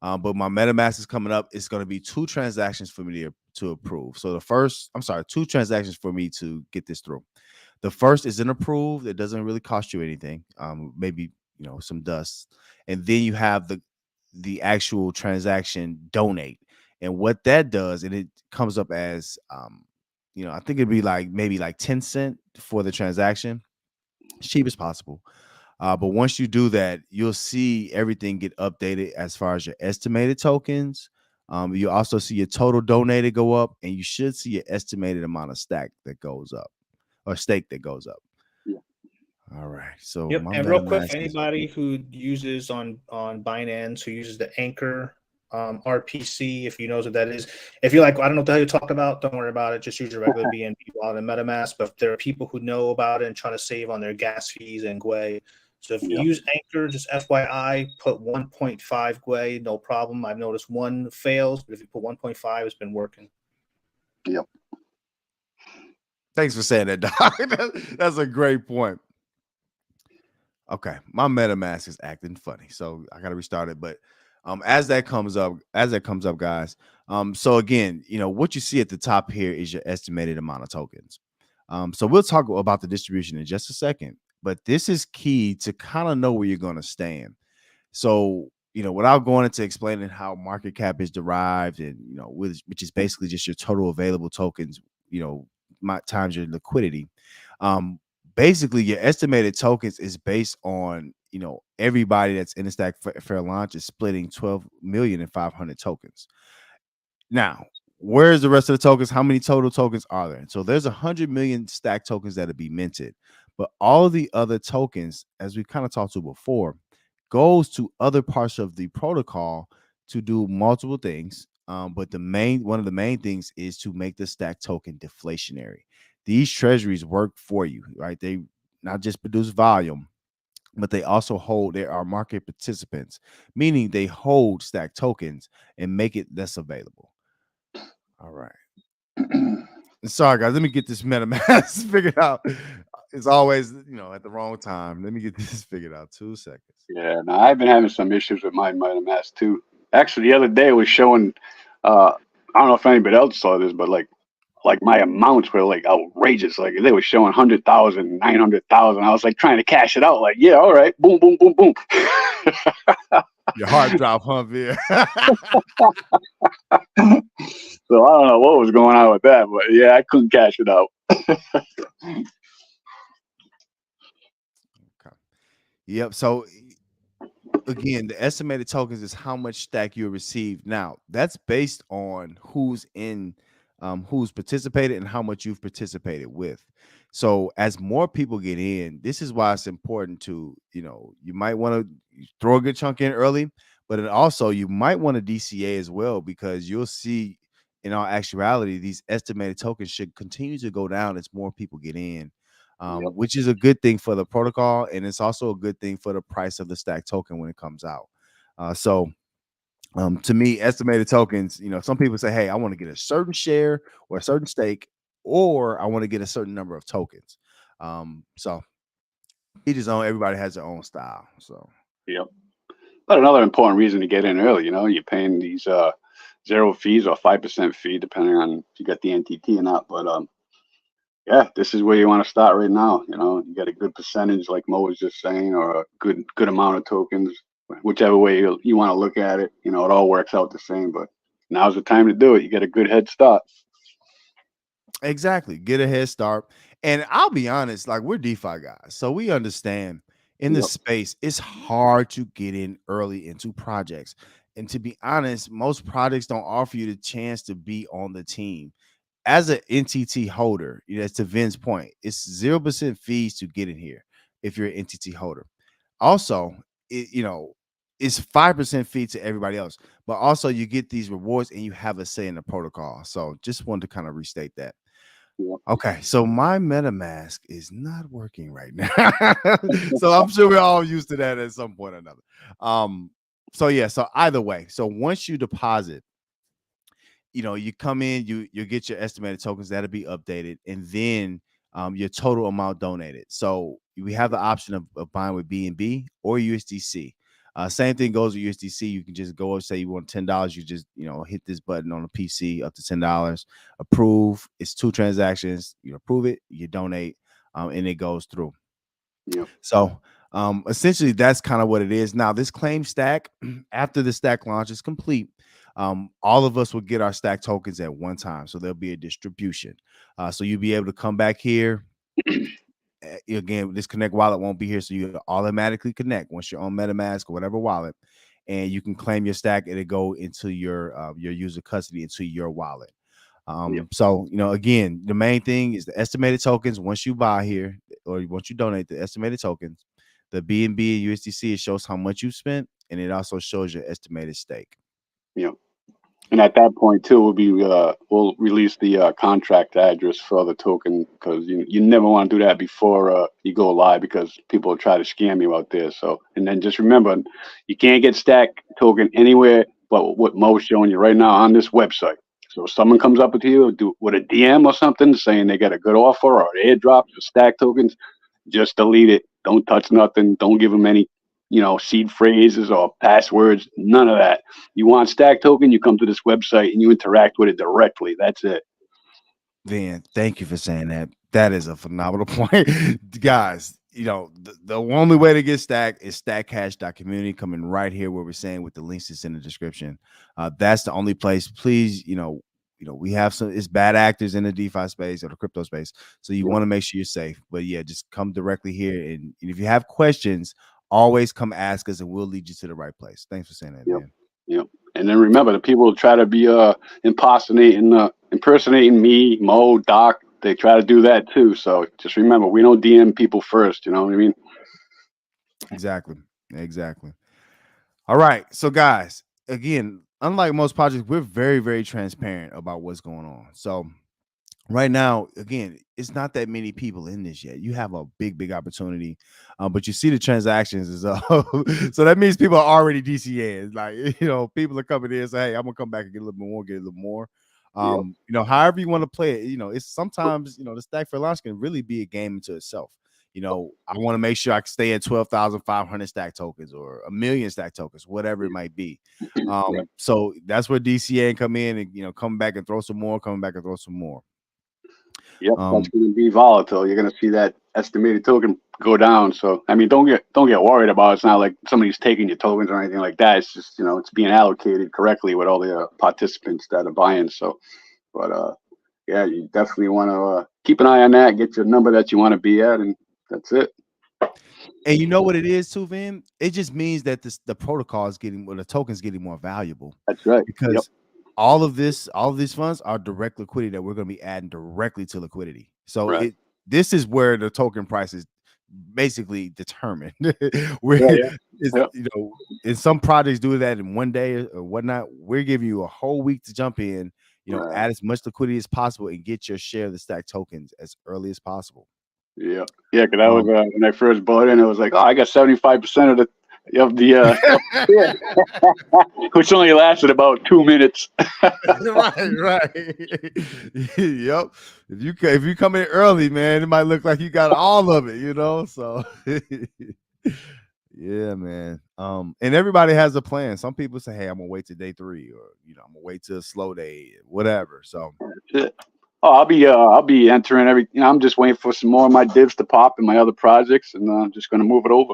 But my MetaMask is coming up. It's going to be 2 transactions for me to approve. So 2 transactions for me to get this through. The first is an approved. It doesn't really cost you anything. Maybe, some dust. And then you have the actual transaction donate. And what that does, and it comes up as, I think it'd be maybe 10 cents for the transaction. Cheap as possible. But once you do that, you'll see everything get updated as far as your estimated tokens. You also see your total donated go up, and you should see your estimated amount of stack that goes up or stake that goes up. Yeah. All right. So Yep. my And real quick, for MetaMask is anybody who uses on Binance, who uses the Anchor RPC, if you knows what that is, if you're like, I don't know what the hell you're talking about, don't worry about it. Just use your regular BNB wallet and MetaMask. But there are people who know about it and try to save on their gas fees and Gwei. So if you Yeah. use Anchor, just FYI, put 1.5 Gwei, no problem. I've noticed one fails, but if you put 1.5, it's been working. Yep. Thanks for saying that, Doc. That's a great point. Okay, my MetaMask is acting funny, so I gotta restart it. But as that comes up, guys. So again, what you see at the top here is your estimated amount of tokens. So we'll talk about the distribution in just a second, but this is key to kind of know where you're going to stand. So without going into explaining how market cap is derived, and which is basically just your total available tokens, times your liquidity. Basically your estimated tokens is based on everybody that's in the Stack Fair launch is splitting 12,500,000 tokens. Now, where's the rest of the tokens? How many total tokens are there? So there's 100 million Stack tokens that'll be minted, but all the other tokens, as we kind of talked to before, goes to other parts of the protocol to do multiple things. But one of the main things is to make the Stack token deflationary. These treasuries work for you, right? They not just produce volume, but they also there are market participants, meaning they hold Stack tokens and make it less available. All right. Sorry, guys. Let me get this MetaMask figured out. It's always, at the wrong time. Let me get this figured out. 2 seconds. Yeah, no, I've been having some issues with my MetaMask too. Actually, the other day it was showing. I don't know if anybody else saw this, but like my amounts were like outrageous. Like they were showing 100,000, 900,000. I was like trying to cash it out. Like, yeah, all right, boom, boom, boom, boom. Your heart drop, huh, Veer? So I don't know what was going on with that, but yeah, I couldn't cash it out. Okay. Yep. So again, the estimated tokens is how much stack you receive. Now, that's based on who's participated and how much you've participated with. So as more people get in, this is why it's important to, you might want to throw a good chunk in early, but then also you might want to DCA as well, because you'll see in all actuality, these estimated tokens should continue to go down as more people get in. Yep. Which is a good thing for the protocol, and it's also a good thing for the price of the Stack token when it comes out. To me, estimated tokens, some people say, hey, I want to get a certain share or a certain stake, or I want to get a certain number of tokens. So each his own. Everybody has their own style. So yep. But another important reason to get in early, you're paying these 0 fees or 5% fee, depending on if you got the NTT or not. But yeah, this is where you want to start right now. You get a good percentage, like Mo was just saying, or a good amount of tokens, whichever way you want to look at it. It all works out the same. But now's the time to do it. You get a good head start. exactly, get a head start. And I'll be honest, like, we're DeFi guys, so we understand in this space it's hard to get in early into projects. And to be honest, most projects don't offer you the chance to be on the team. As an NTT holder, to Vin's point, it's 0% fees to get in here if you're an NTT holder. Also, it's 5% fee to everybody else, but also you get these rewards and you have a say in the protocol. So just wanted to kind of restate that. Yep. Okay, so my MetaMask is not working right now. So I'm sure we're all used to that at some point or another. So either way, so once you deposit, you come in, you get your estimated tokens that'll be updated, and then your total amount donated. So we have the option of buying with BNB or USDC. Same thing goes with USDC. You can just go and say you want $10. You just hit this button on the PC up to $10. Approve. It's 2 transactions. You approve it, you donate, and it goes through. Yep. So essentially that's kind of what it is. Now this claim stack, after the stack launch is complete, all of us will get our stack tokens at one time. So there'll be a distribution. So you'll be able to come back here again, this Connect wallet won't be here, so you automatically connect once you're on MetaMask or whatever wallet, and you can claim your stack and it go into your user custody into your wallet. Yep. So, again, the main thing is the estimated tokens. Once you buy here or once you donate the estimated tokens, the BNB and USDC, it shows how much you spent, and it also shows your estimated stake. Yep. And at that point too, we'll release the contract address for the token, because you never want to do that before you go live, because people will try to scam you out there. So, and then just remember, you can't get Stack token anywhere but what Mo's showing you right now on this website. So if someone comes up with you with a DM or something saying they got a good offer or an airdrop for Stack tokens, just delete it. Don't touch nothing. Don't give them any seed phrases or passwords, none of that. You want Stack token, you come to this website and you interact with it directly. That's it. Van, thank you for saying that. That is a phenomenal point. Guys, the only way to get Stack is stackcash.community, coming right here where we're saying with the links that's in the description. That's the only place. Please, we have it's bad actors in the DeFi space or the crypto space. So you want to make sure you're safe. But yeah, just come directly here. And if you have questions, always come ask us and we'll lead you to the right place. Thanks for saying that, man. Yep. And then remember, the people who try to be impersonating me, Mo, Doc, they try to do that too. So just remember, we don't DM people first. You know what I mean? Exactly. All right. So guys, again, unlike most projects, we're very, very transparent about what's going on. So right now, again, it's not that many people in this yet. You have a big opportunity, but you see the transactions is up. So that means people are already DCAing. Like, people are coming in and say, hey, I'm gonna come back and get a little more, however you want to play it. It's sometimes, the Stack for Launch can really be a game into itself. I want to make sure I can stay at 12,500 stack tokens or 1 million stack tokens, whatever it might be. So that's where DCA come in and, come back and throw some more, Yep, that's going to be volatile. You're going to see that estimated token go down. So, I mean, don't get worried about it. It's not like somebody's taking your tokens or anything like that. It's just, it's being allocated correctly with all the participants that are buying. So, but yeah, you definitely want to keep an eye on that, get your number that you want to be at, and that's it. And you know what it is too, Vin? It just means that the protocol is the token's getting more valuable. That's right. Because all of these funds are direct liquidity that we're going to be adding directly to liquidity. So this is where the token price is basically determined. And some projects do that in one day or whatnot. We're giving you a whole week to jump in, add as much liquidity as possible and get your share of the Stack tokens as early as possible. Yeah, because I was when I first bought in, it was like, I got 75% of the which only lasted about 2 minutes. right. Yep. If you come in early, man, it might look like you got all of it, So yeah, man. And everybody has a plan. Some people say, hey, I'm gonna wait till day 3, or I'm gonna wait till a slow day, whatever. So that's it. Oh, I'll be entering everything. I'm just waiting for some more of my divs to pop in my other projects, and I'm just gonna move it over.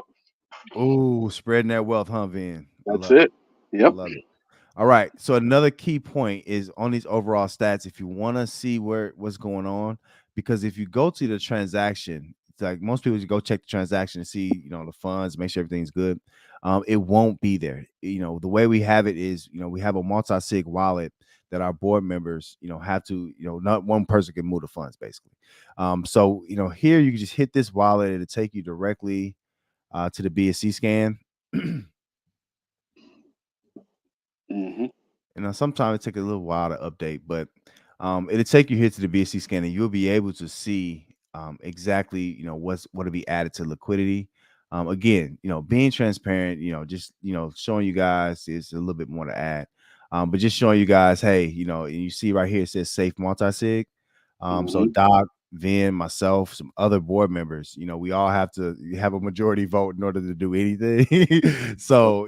Oh, spreading that wealth, huh, Vin? That's it. Yep. I love it. All right. So another key point is on these overall stats. If you want to see what's going on, because if you go to the transaction, it's like most people just go check the transaction and see, the funds, make sure everything's good. It won't be there. The way we have it is, we have a multi-sig wallet that our board members, have to, not one person can move the funds basically. So, here you can just hit this wallet. It'll take you directly to the BSC scan. And sometimes it takes a little while to update, but it'll take you here to the BSC scan, and you'll be able to see exactly what'll be added to liquidity. Again, being transparent, just showing you guys is a little bit more to add, but just showing you guys, hey, and you see right here it says safe multi-sig. So Doc, Vin, myself, some other board members, we all have to have a majority vote in order to do anything. So,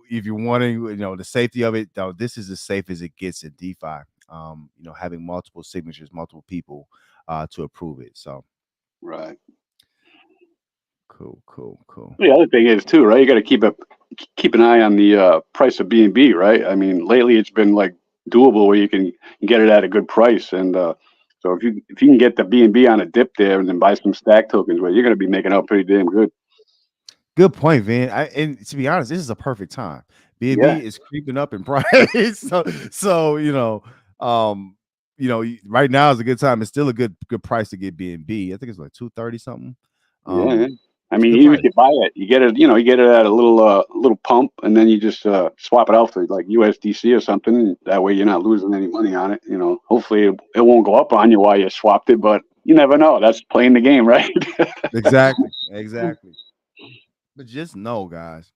if you're wanting, the safety of it, though, this is as safe as it gets in DeFi. Having multiple signatures, multiple people to approve it. So, right. Cool. The other thing is too, right? You got to keep an eye on the price of BNB, right? I mean, lately it's been like doable where you can get it at a good price, and so So if you can get the BNB on a dip there and then buy some stack tokens, well, you're going to be making out pretty damn good. Good point, Vin. And to be honest, this is a perfect time. Yeah, BNB is creeping up in price. So right now is a good time. It's still a good price to get BNB. I think it's like 230 something. yeah. Yeah. I It's a mean, good even if price. you buy it, you get it. You get it at a little pump, and then you just swap it out for like USDC or something. That way, you're not losing any money on it. Hopefully, it won't go up on you while you swapped it, but you never know. That's playing the game, right? Exactly. But just know, guys,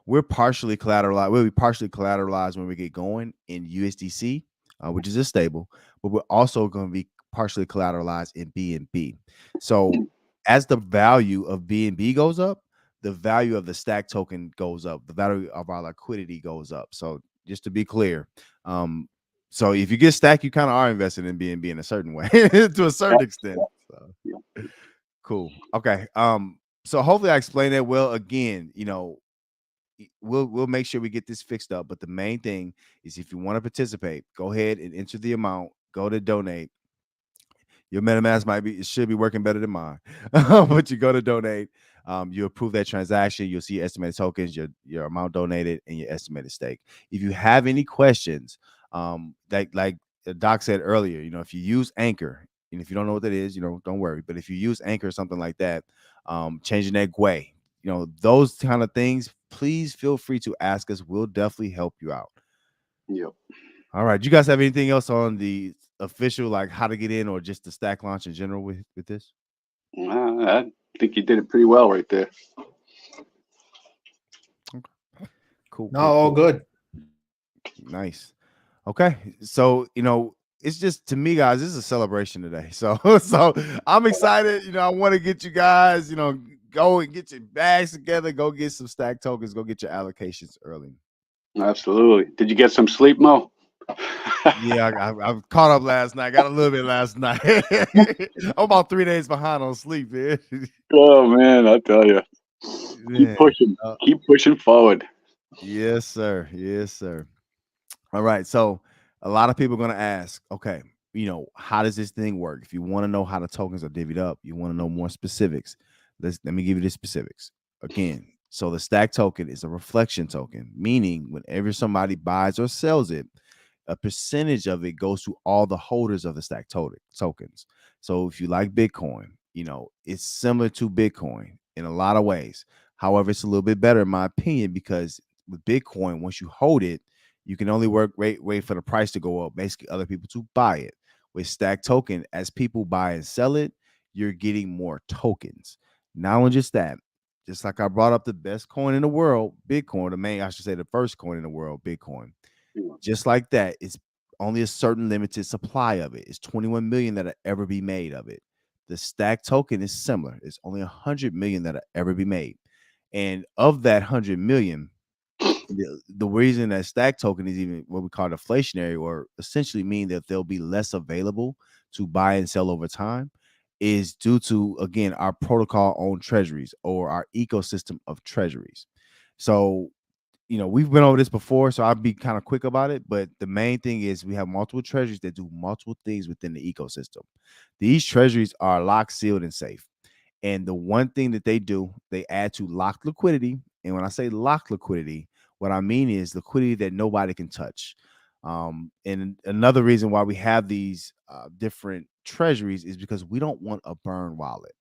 we're partially collateralized. We'll be partially collateralized when we get going in USDC, which is a stable, but we're also going to be partially collateralized in BNB. So as the value of BNB goes up, the value of the stack token goes up. The value of our liquidity goes up. So just to be clear, so if you get stack, you kind of are invested in BNB in a certain way, to a certain extent. So cool. Okay. So hopefully I explained that well. Again, we'll make sure we get this fixed up. But the main thing is, if you want to participate, go ahead and enter the amount. Go to donate. Your MetaMask it should be working better than mine, but you go to donate. You approve that transaction. You'll see your estimated tokens, your amount donated, and your estimated stake. If you have any questions, like Doc said earlier, if you use Anchor, and if you don't know what that is, don't worry. But if you use Anchor or something like that, changing that GUI, those kind of things, please feel free to ask us. We'll definitely help you out. Yep. All right. You guys have anything else on the official, like how to get in, or just the stack launch in general with this? I think you did it pretty well right there. Okay. Cool. No, all good. Nice. Okay. So, it's just, to me, guys, this is a celebration today. So I'm excited. I want to get you guys, go and get your bags together, go get some stack tokens, go get your allocations early. Absolutely. Did you get some sleep, Mo? Yeah, I caught up last night. Got a little bit last night. I'm about 3 days behind on sleep, man. Oh man, I tell you, keep pushing, keep pushing forward. Yes, sir. Yes, sir. All right. So a lot of people are going to ask, okay, how does this thing work? If you want to know how the tokens are divvied up, you want to know more specifics. Let me give you the specifics again. So the stack token is a reflection token, meaning whenever somebody buys or sells it, a percentage of it goes to all the holders of the stack tokens. So if you like Bitcoin, it's similar to Bitcoin in a lot of ways. However, it's a little bit better in my opinion, because with Bitcoin, once you hold it, you can only wait for the price to go up, basically other people to buy it. With stack token, as people buy and sell it, you're getting more tokens. Not only just that, just like I brought up the best coin in the world, Bitcoin, I should say the first coin in the world, Bitcoin. Just like that, it's only a certain limited supply of it. It's 21 million that'll ever be made of it. The stack token is similar. It's only 100 million that'll ever be made. And of that 100 million, the reason that stack token is even what we call deflationary, or essentially mean that there'll be less available to buy and sell over time, is due to, again, our protocol on treasuries, or our ecosystem of treasuries. So we've been over this before, so I'll be kind of quick about it. But the main thing is we have multiple treasuries that do multiple things within the ecosystem. These treasuries are locked, sealed, and safe. And the one thing that they do, they add to locked liquidity. And when I say locked liquidity, what I mean is liquidity that nobody can touch. And another reason why we have these different treasuries is because we don't want a burn wallet.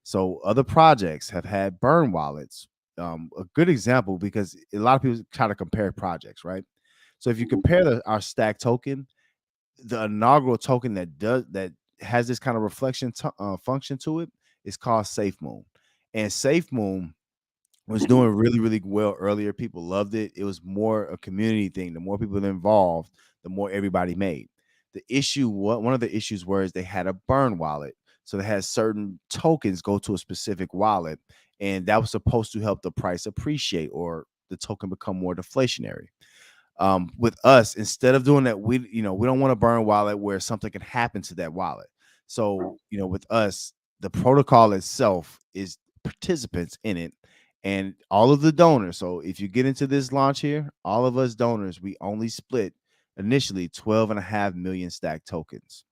So other projects have had burn wallets. A good example, because a lot of people try to compare projects, right? So if you compare our stack token, the inaugural token that has this kind of reflection function to it is called SafeMoon. And SafeMoon was doing really, really well earlier. People loved it. It was more a community thing. The more people involved, the more everybody made. One of the issues was they had a burn wallet. So they had certain tokens go to a specific wallet, and that was supposed to help the price appreciate, or the token become more deflationary. With us, instead of doing that, we don't want to burn wallet where something can happen to that wallet. So with us, the protocol itself is participants in it, and all of the donors. So if you get into this launch here, all of us donors, we only split initially 12.5 million stack tokens.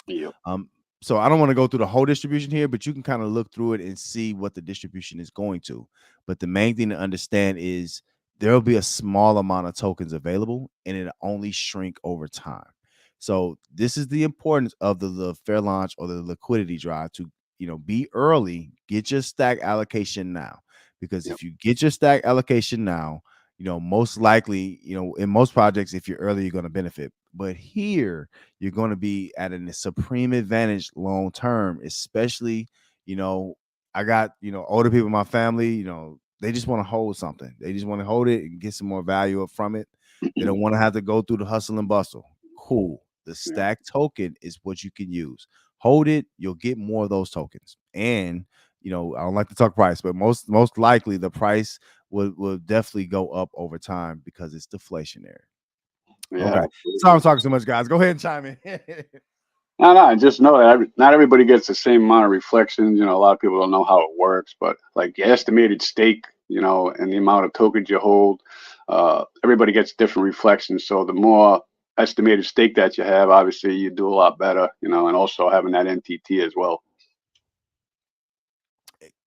Yep. Um, so I don't want to go through the whole distribution here, but you can kind of look through it and see what the distribution is going to. But the main thing to understand is there will be a small amount of tokens available and it'll only shrink over time. So this is the importance of the fair launch or the liquidity drive to, be early, get your stack allocation now. Because Yep. if you get your stack allocation now, most likely, in most projects, if you're early, you're going to benefit. But here, you're going to be at a supreme advantage long term, especially, you know, I got, older people in my family, they just want to hold something. They just want to hold it and get some more value up from it. They don't want to have to go through the hustle and bustle. Cool. The Yeah. stack token is what you can use. Hold it, you'll get more of those tokens. And, I don't like to talk price, but most likely the price will definitely go up over time because it's deflationary. Yeah, Okay. Sorry I'm absolutely. talking so much, guys. Go ahead and chime in. No, no, just know that not everybody gets the same amount of reflections. A lot of people don't know how it works, but like your estimated stake, and the amount of tokens you hold, everybody gets different reflections. So the more estimated stake that you have, obviously you do a lot better, and also having that NTT as well.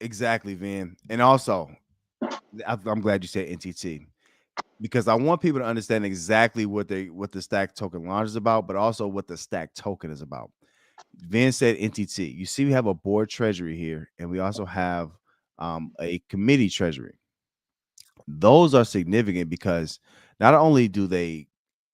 Exactly, Vin. And also, I'm glad you said NTT because I want people to understand exactly what the stack token launch is about, but also what the stack token is about. Vin said NTT. You see, we have a board treasury here, and we also have a committee treasury. Those are significant because not only do they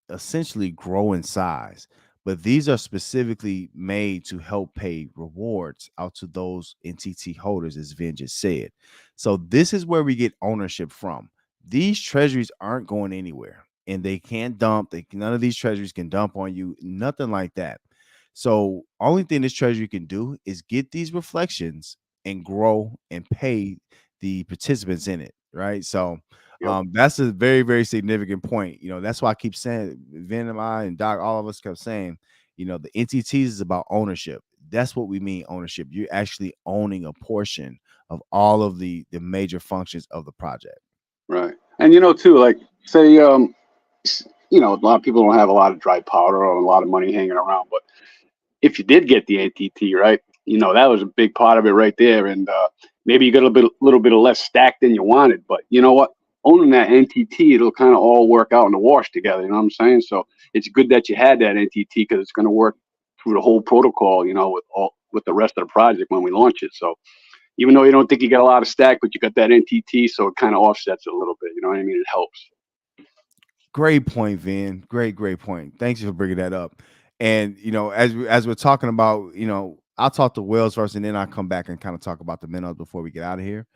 essentially grow in size, but these are specifically made to help pay rewards out to those NTT holders, as Vin just said. So this is where we get ownership from. These treasuries aren't going anywhere, and they can't dump. None of these treasuries can dump on you. Nothing like that. So only thing this treasury can do is get these reflections and grow and pay the participants in it. Right. So Yep. that's a very, very significant point. That's why I keep saying Vin and I and Doc, all of us kept saying, the NTTs is about ownership. That's what we mean ownership. You're actually owning a portion of all of the major functions of the project. Right. And too, like say, a lot of people don't have a lot of dry powder or a lot of money hanging around, but if you did get the ATT, right, that was a big part of it right there. And maybe you got little bit of less stack than you wanted, but you know what? Owning that NTT, it'll kind of all work out in the wash together. You know what I'm saying? So it's good that you had that NTT because it's going to work through the whole protocol, with the rest of the project when we launch it. So even though you don't think you got a lot of stack, but you got that NTT, so it kind of offsets it a little bit. You know what I mean? It helps. Great point, Vin. Great point. Thanks for bringing that up. And as we're talking about, I'll talk to Wells first, and then I'll come back and kind of talk about the minnows before we get out of here.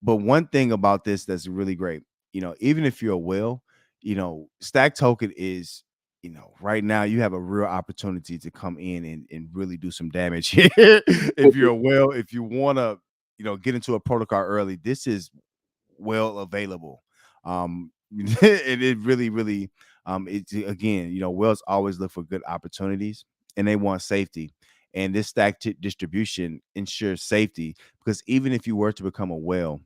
But one thing about this that's really great, even if you're a whale, Stack Token is, right now you have a real opportunity to come in and really do some damage here. If you're a whale, if you want to, get into a protocol early, this is well available. It really, really, it's again, whales always look for good opportunities and they want safety. And this distribution ensures safety because even if you were to become a whale,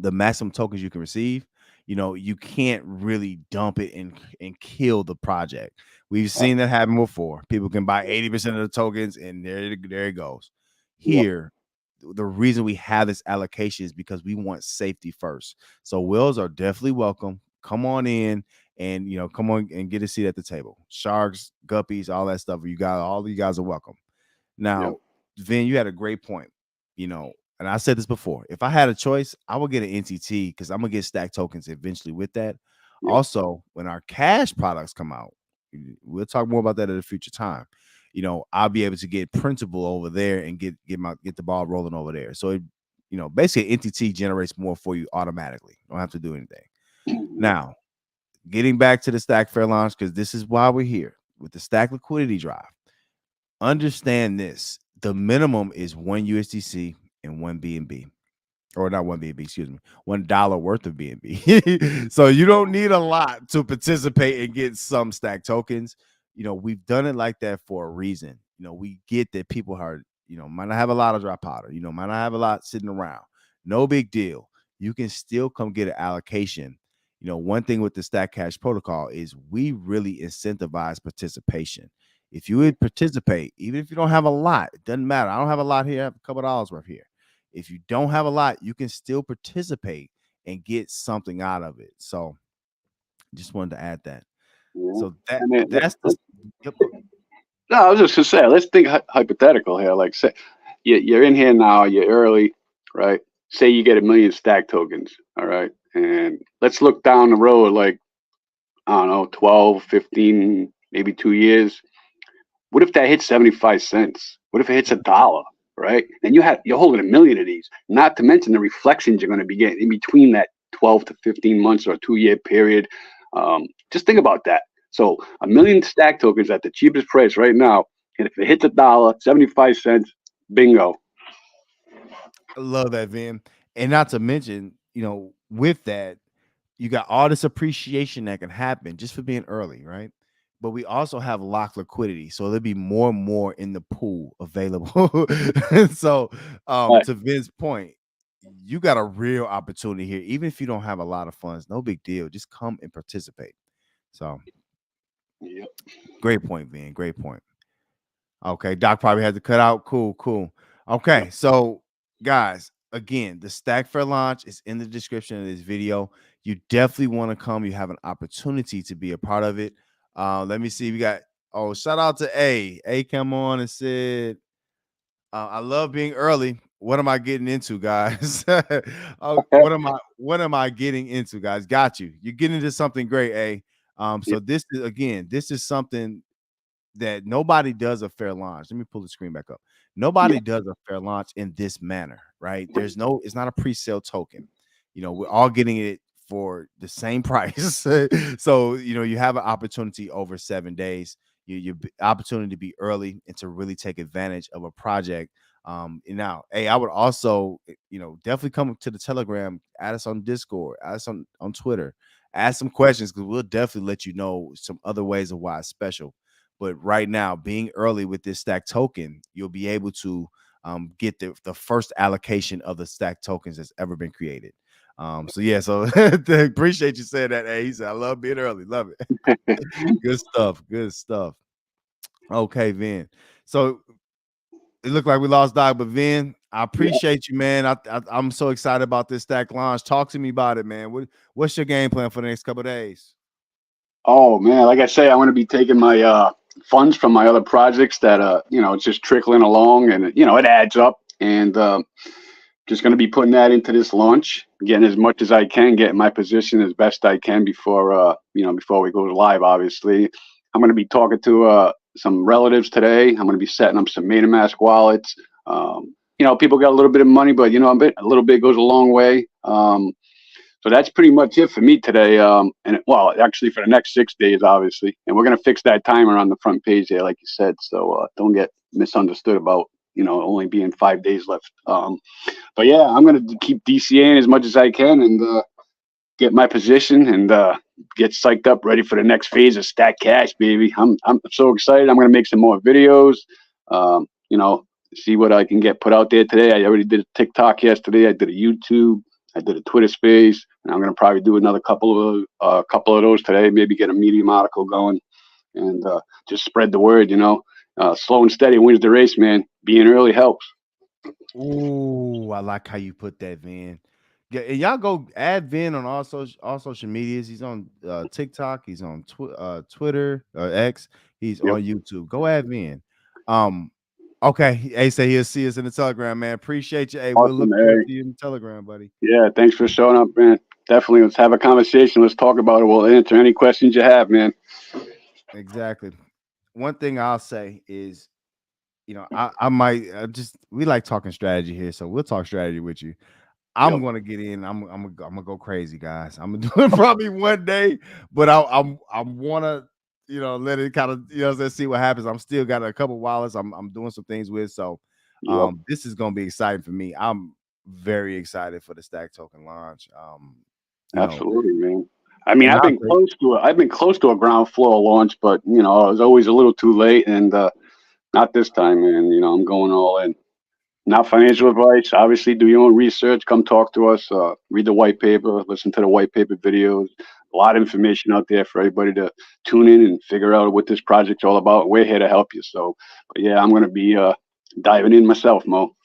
the maximum tokens you can receive, you can't really dump it and kill the project. We've seen that happen before. People can buy 80% of the tokens and there it goes. Yep. Here, the reason we have this allocation is because we want safety first. So whales are definitely welcome. Come on in and come on and get a seat at the table. Sharks, guppies, all that stuff. All you guys are welcome. Yep. Now, Vin, you had a great point. And I said this before. If I had a choice, I would get an NTT because I'm gonna get stack tokens eventually with that. Yep. Also, when our cash products come out, we'll talk more about that at a future time. I'll be able to get printable over there and get the ball rolling over there. So basically NTT generates more for you automatically. Don't have to do anything. Yep. Now, getting back to the Stack Fair launch, because this is why we're here with the Stack Liquidity Drive. Understand this: the minimum is 1 USDC and 1 BNB, or not 1 BNB, excuse me, $1 worth of BNB. So you don't need a lot to participate and get some stack tokens. We've done it like that for a reason. We get that people are, might not have a lot of dry powder, might not have a lot sitting around. No big deal. You can still come get an allocation. One thing with the Stack Cash protocol is we really incentivize participation. If you would participate, even if you don't have a lot, it doesn't matter. I don't have a lot here. I have a couple dollars worth here. If you don't have a lot, you can still participate and get something out of it. So just wanted to add that. Yeah. So I mean, that's the yep. no, I was just gonna say, let's think hypothetical here. Like, say you're in here now, you're early, right? Say you get 1 million stack tokens, all right? And let's look down the road, like, I don't know, 12, 15, maybe 2 years. What if that hits 75 cents? What if it hits $1? Right? Then you're holding 1 million of these. Not to mention the reflections you're going to be getting in between that 12 to 15 months or 2 year period. Just think about that. So 1 million stack tokens at the cheapest price right now, and if it hits $1, 75 cents, bingo. I love that, Vin. And not to mention, with that, you got all this appreciation that can happen just for being early, right? But we also have locked liquidity, so there'll be more and more in the pool available. So, Right. to Vin's point, you got a real opportunity here, even if you don't have a lot of funds. No big deal. Just come and participate. So, Yep. great point, Vin. Great point. Okay, Doc probably had to cut out. Cool, cool. Okay, Yep. so guys, again, the Stack Fair launch is in the description of this video. You definitely want to come. You have an opportunity to be a part of it. Let me see. We got shout out to A. A come on and said, I love being early. What am I getting into, guys? Okay. What am I getting into, guys? Got you. You're getting into something great, A. So Yep. this is something that nobody does a fair launch. Let me pull the screen back up. Yep. Nobody does a fair launch in this manner, right? It's not a pre-sale token. We're all getting it for the same price. So, you have an opportunity over 7 days. Your opportunity to be early and to really take advantage of a project. Now, hey, I would also, definitely come to the Telegram, add us on Discord, add us on Twitter, ask some questions because we'll definitely let you know some other ways of why it's special. But right now, being early with this stack token, you'll be able to get the first allocation of the stack tokens that's ever been created. So yeah, so appreciate you saying that. Hey, he said, I love being early. Love it. Good stuff. Good stuff. Okay, Vin. So it looked like we lost Doc, but Vin, I Yeah. appreciate you, man. I'm so excited about this stack launch. Talk to me about it, man. What's your game plan for the next couple of days? Oh man, like I say, I'm going to be taking my funds from my other projects that it's just trickling along, and it adds up, and just going to be putting that into this launch, getting as much as I can, getting my position as best I can before before we go live. Obviously, I'm going to be talking to some relatives today. I'm going to be setting up some MetaMask wallets. People got a little bit of money, but a little bit goes a long way. So that's pretty much it for me today. Actually for the next 6 days, obviously. And we're going to fix that timer on the front page there, like you said. So don't get misunderstood about, only being 5 days left. But yeah, I'm going to keep DCAing as much as I can and get my position and get psyched up, ready for the next phase of Stack Cash, baby. I'm so excited. I'm going to make some more videos, see what I can get put out there today. I already did a TikTok yesterday. I did a YouTube. I did a Twitter space, and I'm going to probably do another couple of those today. Maybe get a Medium article going, and just spread the word. Slow and steady wins the race, man. Being early helps. Ooh, I like how you put that, Vin. Yeah, and y'all go add Vin on all social medias. He's on TikTok. He's on Twitter or X. He's Yep. on YouTube. Go add Vin. Okay. Hey, say he'll see us in the Telegram, man. Appreciate you. Hey, we'll Awesome, look forward man. to you in the Telegram, buddy. Yeah, thanks for showing up, man. Definitely, let's have a conversation. Let's talk about it. We'll answer any questions you have, man. Exactly. One thing I'll say is, I might we like talking strategy here, so we'll talk strategy with you. I'm Yep. gonna get in. I'm gonna go crazy, guys. I'm gonna do it probably one day, but I wanna let it kind of let's see what happens. I'm still got a couple wallets I'm doing some things with, so Yep. this is gonna be exciting for me. I'm very excited for the Stack Token launch. You know, Absolutely, man. I mean, and I've I'll been say close to a ground floor launch, but I was always a little too late, and not this time, man. I'm going all in. Not financial advice. Obviously, do your own research. Come talk to us. Read the white paper. Listen to the white paper videos. a lot of information out there for everybody to tune in and figure out what this project's all about. We're here to help you. So, but yeah, I'm going to be diving in myself, Mo.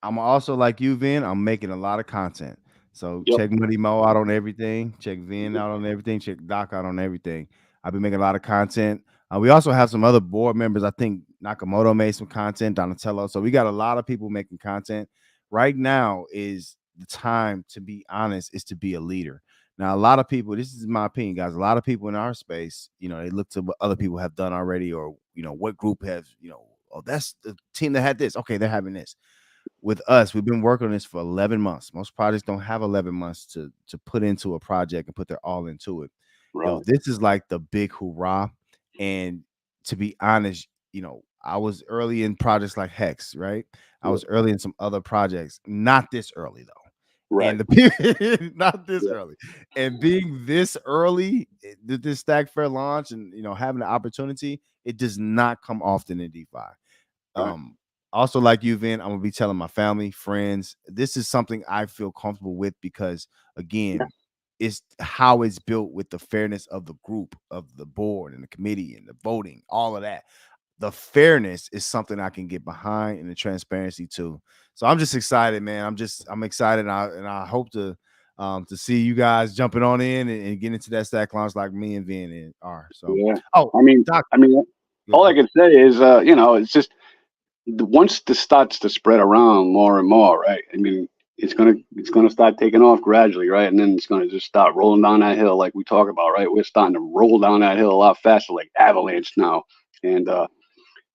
I'm also like you, Vin. I'm making a lot of content. So Yep. check Muddy Mo out on everything. Check Vin out on everything. Check Doc out on everything. I've been making a lot of content. We also have some other board members. I think Nakamoto made some content, Donatello. So we got a lot of people making content. Right now is the time, to be honest, is to be a leader. Now, a lot of people, this is my opinion, guys. A lot of people in our space, they look to what other people have done already, or what group has, oh, that's the team that had this. Okay, they're having this. With us, we've been working on this for 11 months. Most projects don't have 11 months to put into a project and put their all into it. Right. This is like the big hoorah. And to be honest, I was early in projects like Hex, right? I was early in some other projects, not this early though. Right. And the not this Yeah. early. And being this early, this Stack Fair launch and having the opportunity, it does not come often in DeFi. Right. Also, like you, Vin, I'm gonna be telling my family, friends, this is something I feel comfortable with because, again, it's how it's built with the fairness of the group, of the board and the committee and the voting, all of that. The fairness is something I can get behind, and the transparency too. So I'm just excited, man. I'm excited, and I hope to see you guys jumping on in and getting into that stack launch like me and Vin are. So, Yeah. oh, I mean, Doc, all I can say is, it's just once this starts to spread around more and more, right? I mean, it's gonna start taking off gradually, right? And then it's gonna just start rolling down that hill, like we talk about, right? We're starting to roll down that hill a lot faster, like avalanche now, and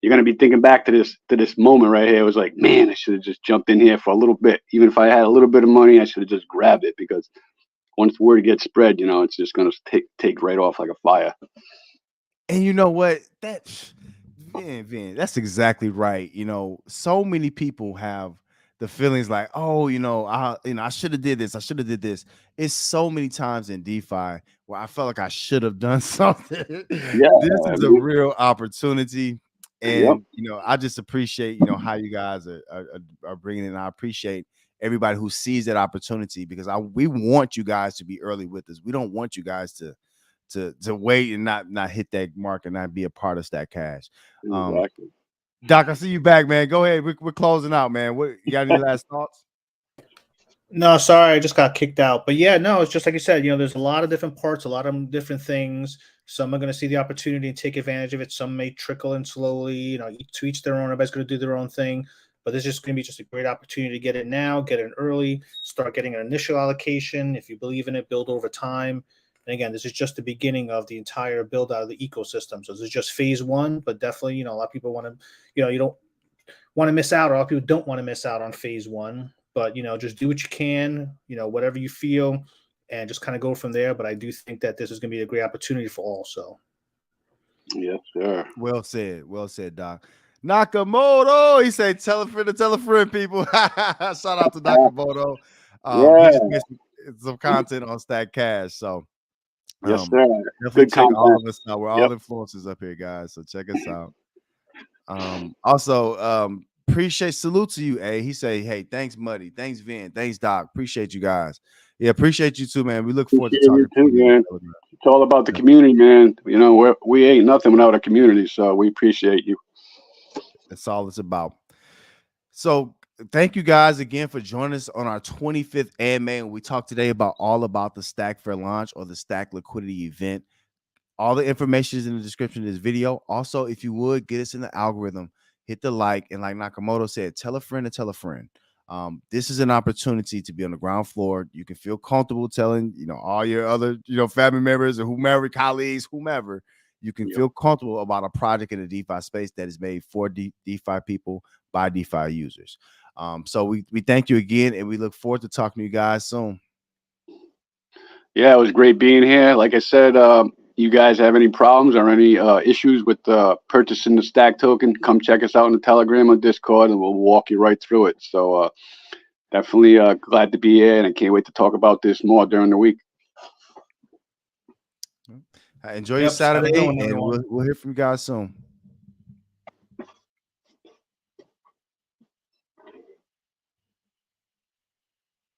you're gonna be thinking back to this moment right here. It was like, man, I should have just jumped in here for a little bit. Even if I had a little bit of money, I should have just grabbed it because once word gets spread, it's just gonna take right off like a fire. and you know what? Vin, that's exactly right. So many people have the feelings like, oh, I should have did this. I should have did this. It's so many times in DeFi where I felt like I should have done something. Yeah. This is a real opportunity, Yep. and I just appreciate how you guys are bringing it. And I appreciate everybody who sees that opportunity because we want you guys to be early with us. We don't want you guys to wait and not hit that mark and not be a part of Stack Cash. Exactly. Doc, I see you back, man. Go ahead. We're closing out, man. What you got any last thoughts? No, sorry, I just got kicked out. But yeah, no, it's just like you said, there's a lot of different parts, a lot of different things. Some are going to see the opportunity and take advantage of it. Some may trickle in slowly, to each their own. Everybody's going to do their own thing. But this is just going to be just a great opportunity to get it now, get it early, start getting an initial allocation. If you believe in it, build over time. And again, this is just the beginning of the entire build out of the ecosystem. So this is just phase one, but definitely, a lot of people want to, you don't want to miss out, or a lot of people don't want to miss out on phase one. But just do what you can, whatever you feel, and just kind of go from there. But I do think that this is going to be a great opportunity for all. So, yes, sir. Well said, Doc. Nakamoto, he said, tell a friend, people. Shout out to Nakamoto. He just made some content on Stack Cash. So, yes, sir. Definitely Good check content. all of us out. We're all influencers up here, guys. So check us out. Also, salute to you, A. He say, hey, thanks, Muddy. Thanks, Vin. Thanks, Doc. Appreciate you guys. Yeah, appreciate you too, man. We look forward to talking to you, man. It's all about the community, man. We ain't nothing without a community, so we appreciate you. That's all it's about. So thank you guys again for joining us on our 25th AMA. And we talked today all about the Stack Fair launch or the Stack Liquidity event. All the information is in the description of this video. Also, if you would get us in the algorithm, hit the like, and like Nakamoto said, tell a friend to tell a friend. This is an opportunity to be on the ground floor. You can feel comfortable telling, all your other, family members or whomever, colleagues, whomever. You can feel comfortable about a project in the DeFi space that is made for DeFi people by DeFi users. So we thank you again, and we look forward to talking to you guys soon. Yeah, it was great being here. Like I said, you guys have any problems or any issues with purchasing the Stack token, come check us out on the Telegram or Discord, and we'll walk you right through it. So definitely glad to be here, and I can't wait to talk about this more during the week. Enjoy your Saturday, and we'll hear from you guys soon.